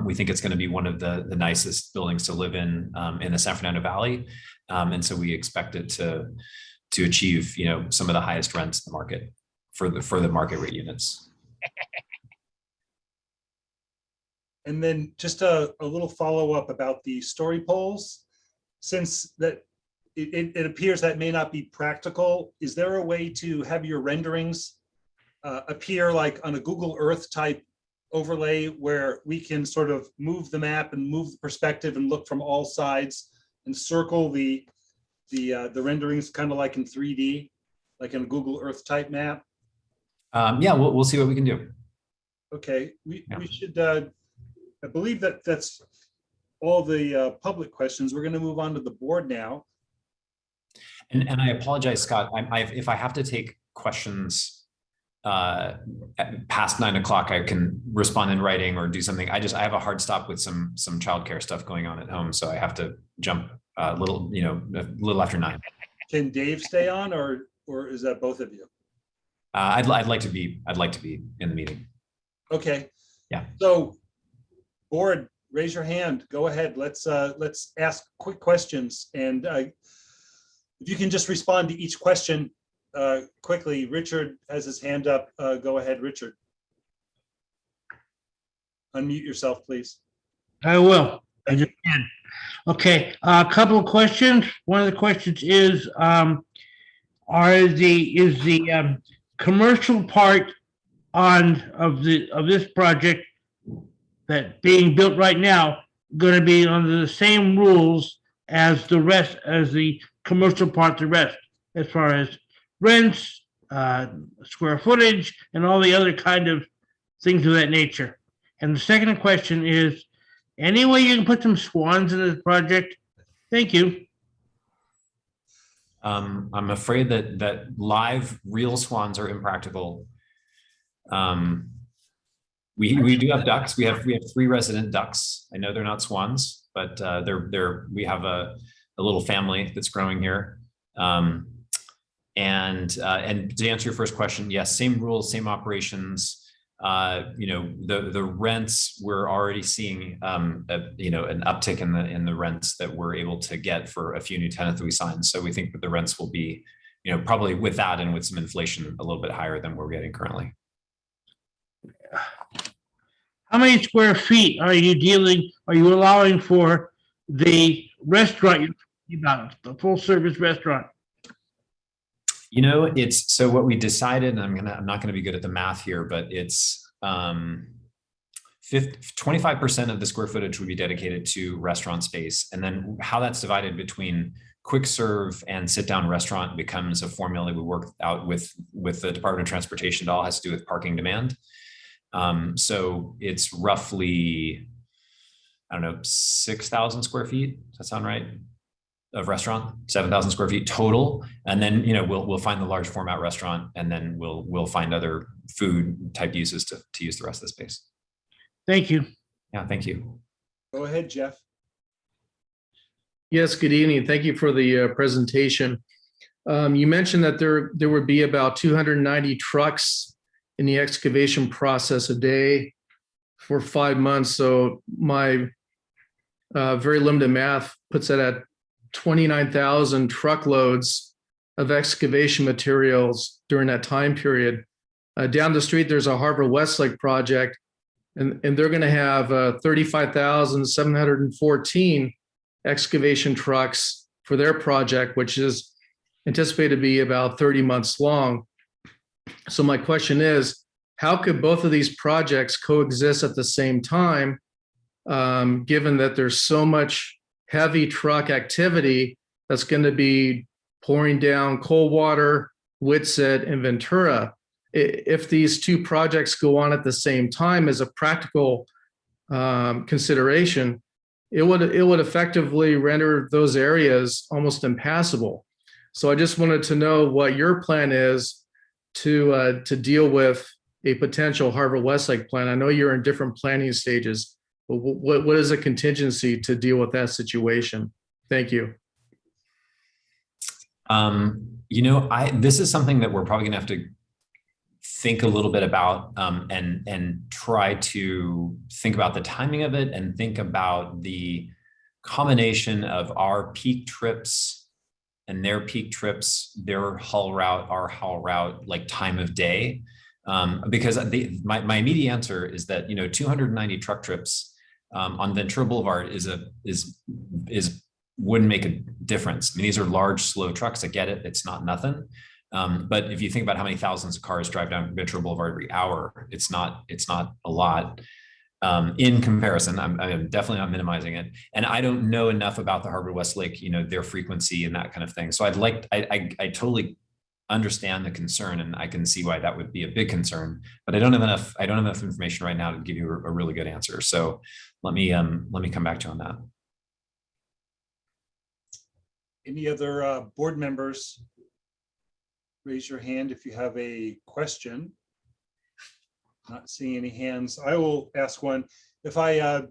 We think it's going to be one of the nicest buildings to live in the San Fernando Valley. And so we expect it to achieve, some of the highest rents in the market for the market rate units. And then just a little follow-up about the story polls. Since that it appears that may not be practical, is there a way to have your renderings appear like on a Google Earth type overlay, where we can sort of move the map and move the perspective and look from all sides and circle the renderings kind of like in 3D, like in a Google Earth type map? Yeah, we'll see what we can do. Okay, we should, I believe that's all the public questions. We're going to move on to the board now. And I apologize, Scott, if I have to take questions past 9 o'clock, I can respond in writing or do something. I have a hard stop with some childcare stuff going on at home, so I have to jump a little after 9. Can Dave stay on, or is that both of you? I'd like to be in the meeting. Okay. Yeah. So, board, raise your hand. Go ahead. Let's ask quick questions, and if you can just respond to each question quickly. Richard has his hand up. Go ahead, Richard. Unmute yourself, please. I will. I just can. Okay, a couple of questions. One of the questions is, is the commercial part of this project that being built right now going to be under the same rules as the commercial part, the rest, as far as rents, square footage, and all the other kind of things of that nature? And the second question is, any way you can put some swans in this project? Thank you. I'm afraid that live real swans are impractical. We do have ducks. We have 3 resident ducks. I know they're not swans, but we have a little family that's growing here. And to answer your first question, yes, same rules, same operations. The rents, we're already seeing an uptick in the rents that we're able to get for a few new tenants that we signed. So we think that the rents will be, probably with that and with some inflation, a little bit higher than we're getting currently. How many square feet are you allowing for the restaurant you're talking about, the full service restaurant? It's so what we decided, and I'm not gonna be good at the math here, but it's 25% of the square footage would be dedicated to restaurant space. And then how that's divided between quick serve and sit down restaurant becomes a formula we work out with the Department of Transportation. It all has to do with parking demand. So it's roughly, 6,000 square feet. Does that sound right? Of restaurant, 7,000 square feet total. And then, we'll find the large format restaurant, and then we'll find other food type uses to use the rest of the space. Thank you. Yeah, thank you. Go ahead, Jeff. Yes, good evening. Thank you for the presentation. You mentioned that there would be about 290 trucks in the excavation process a day for 5 months. So my very limited math puts that at 29,000 truckloads of excavation materials during that time period. Down the street, there's a Harbor Westlake project, and they're going to have 35,714 excavation trucks for their project, which is anticipated to be about 30 months long. So my question is, how could both of these projects coexist at the same time, given that there's so much heavy truck activity that's going to be pouring down Coldwater, Whitsett, and Ventura? If these 2 projects go on at the same time as a practical consideration, it would effectively render those areas almost impassable. So I just wanted to know what your plan is to deal with a potential Harbor Westlake plan. I know you're in different planning stages, but what is a contingency to deal with that situation? Thank you. This is something that we're probably going to have to think a little bit about, and try to think about the timing of it, and think about the combination of our peak trips and their peak trips, their haul route, our haul route, like time of day. Because my immediate answer is that 290 truck trips on Ventura Boulevard wouldn't make a difference. I mean, these are large, slow trucks. I get it; it's not nothing. But if you think about how many thousands of cars drive down Ventura Boulevard every hour, it's not a lot in comparison. I'm definitely not minimizing it, and I don't know enough about the Harbor Westlake, their frequency and that kind of thing. So I totally understand the concern, and I can see why that would be a big concern. But I don't have enough information right now to give you a really good answer. So let me come back to you on that. Any other board members? Raise your hand if you have a question. Not seeing any hands. I will ask one. If I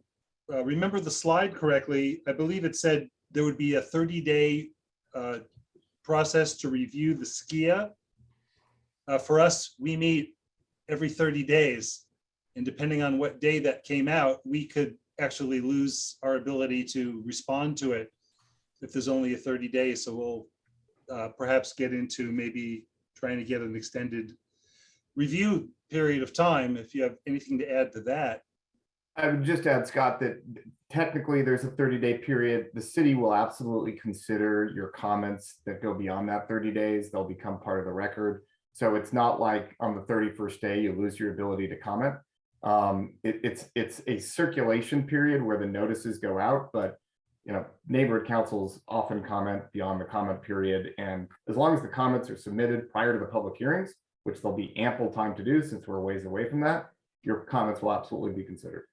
remember the slide correctly, I believe it said there would be a 30-day process to review the SCIA. For us, we meet every 30 days. And depending on what day that came out, we could actually lose our ability to respond to it if there's only a 30 days. So we'll perhaps get into maybe trying to get an extended review period of time. If you have anything to add to that. I would just add, Scott, that technically there's a 30-day period. The city will absolutely consider your comments that go beyond that 30 days. They'll become part of the record. So it's not like on the 31st day, you lose your ability to comment. It's a circulation period where the notices go out, but neighborhood councils often comment beyond the comment period. And as long as the comments are submitted prior to the public hearings, which there'll be ample time to do since we're a ways away from that, your comments will absolutely be considered.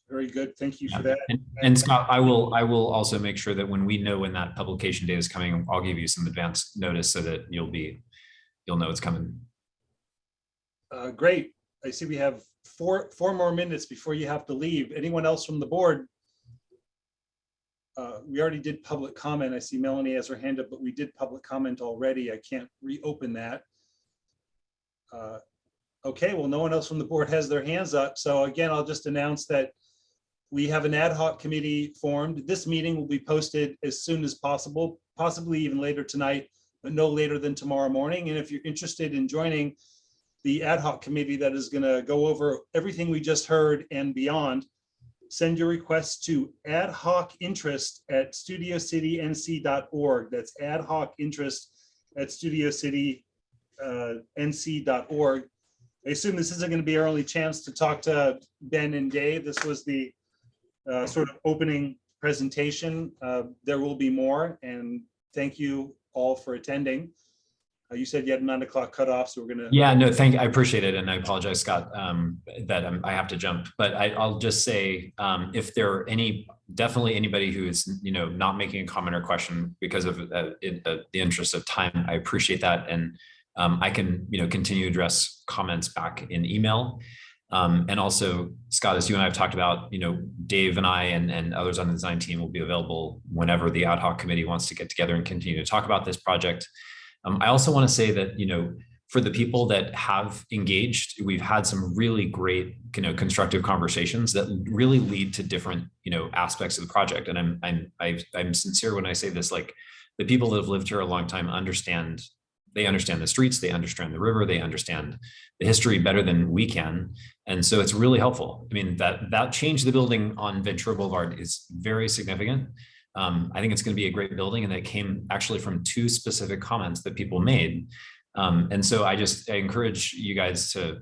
Very good. Thank you for that. And Scott, I will also make sure that when we know when that publication date is coming, I'll give you some advance notice so that you'll know it's coming. Great. I see we have four more minutes before you have to leave. Anyone else from the board? We already did public comment. I see Melanie has her hand up, but we did public comment already. I can't reopen that. Okay, well, no one else from the board has their hands up. So again, I'll just announce that we have an ad hoc committee formed. This meeting will be posted as soon as possible, possibly even later tonight, but no later than tomorrow morning. And if you're interested in joining the ad hoc committee that is going to go over everything we just heard and beyond, send your requests to adhocinterest@studiocitync.org. That's adhocinterest@studiocitync.org. I assume this isn't going to be our only chance to talk to Ben and Dave. This was the sort of opening presentation. There will be more, and thank you all for attending. You said you had a 9 o'clock cutoff, so we're gonna. Yeah, no, I appreciate it, and I apologize, Scott, that I have to jump. But I'll just say, if there are definitely anybody who is not making a comment or question because of the interest of time, I appreciate that, and I can continue to address comments back in email. And also, Scott, as you and I have talked about, Dave and I and others on the design team will be available whenever the ad hoc committee wants to get together and continue to talk about this project. I also want to say that, for the people that have engaged, we've had some really great, constructive conversations that really lead to different, aspects of the project. And I'm sincere when I say this, like the people that have lived here a long time understand the streets, they understand the river, they understand the history better than we can. And so it's really helpful. I mean, that change of the building on Ventura Boulevard is very significant. I think it's going to be a great building, and it came actually from 2 specific comments that people made. And so I encourage you guys to,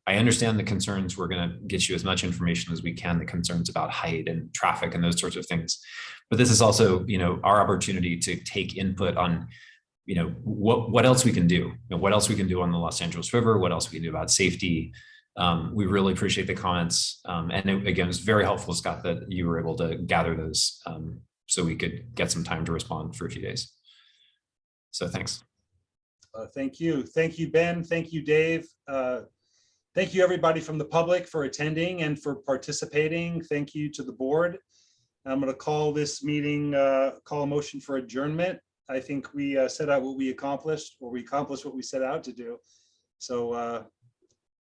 I understand the concerns. We're going to get you as much information as we can, the concerns about height and traffic and those sorts of things. But this is also, our opportunity to take input on, what else we can do, what else we can do on the Los Angeles River, what else we can do about safety. We really appreciate the comments. And again, it's very helpful, Scott, that you were able to gather those so we could get some time to respond for a few days. So thanks. Thank you. Thank you, Ben. Thank you, Dave. Thank you, everybody from the public, for attending and for participating. Thank you to the board. I'm going to call this meeting, call a motion for adjournment. I think we set out what we accomplished, or we accomplished what we set out to do. So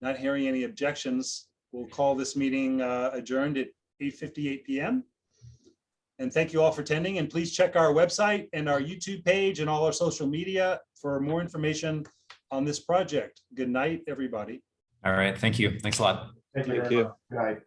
not hearing any objections, we'll call this meeting adjourned at 8:58 p.m. And thank you all for attending, and please check our website and our YouTube page and all our social media for more information on this project. Good night, everybody. All right. Thank you. Thanks a lot. Thank you. Good night.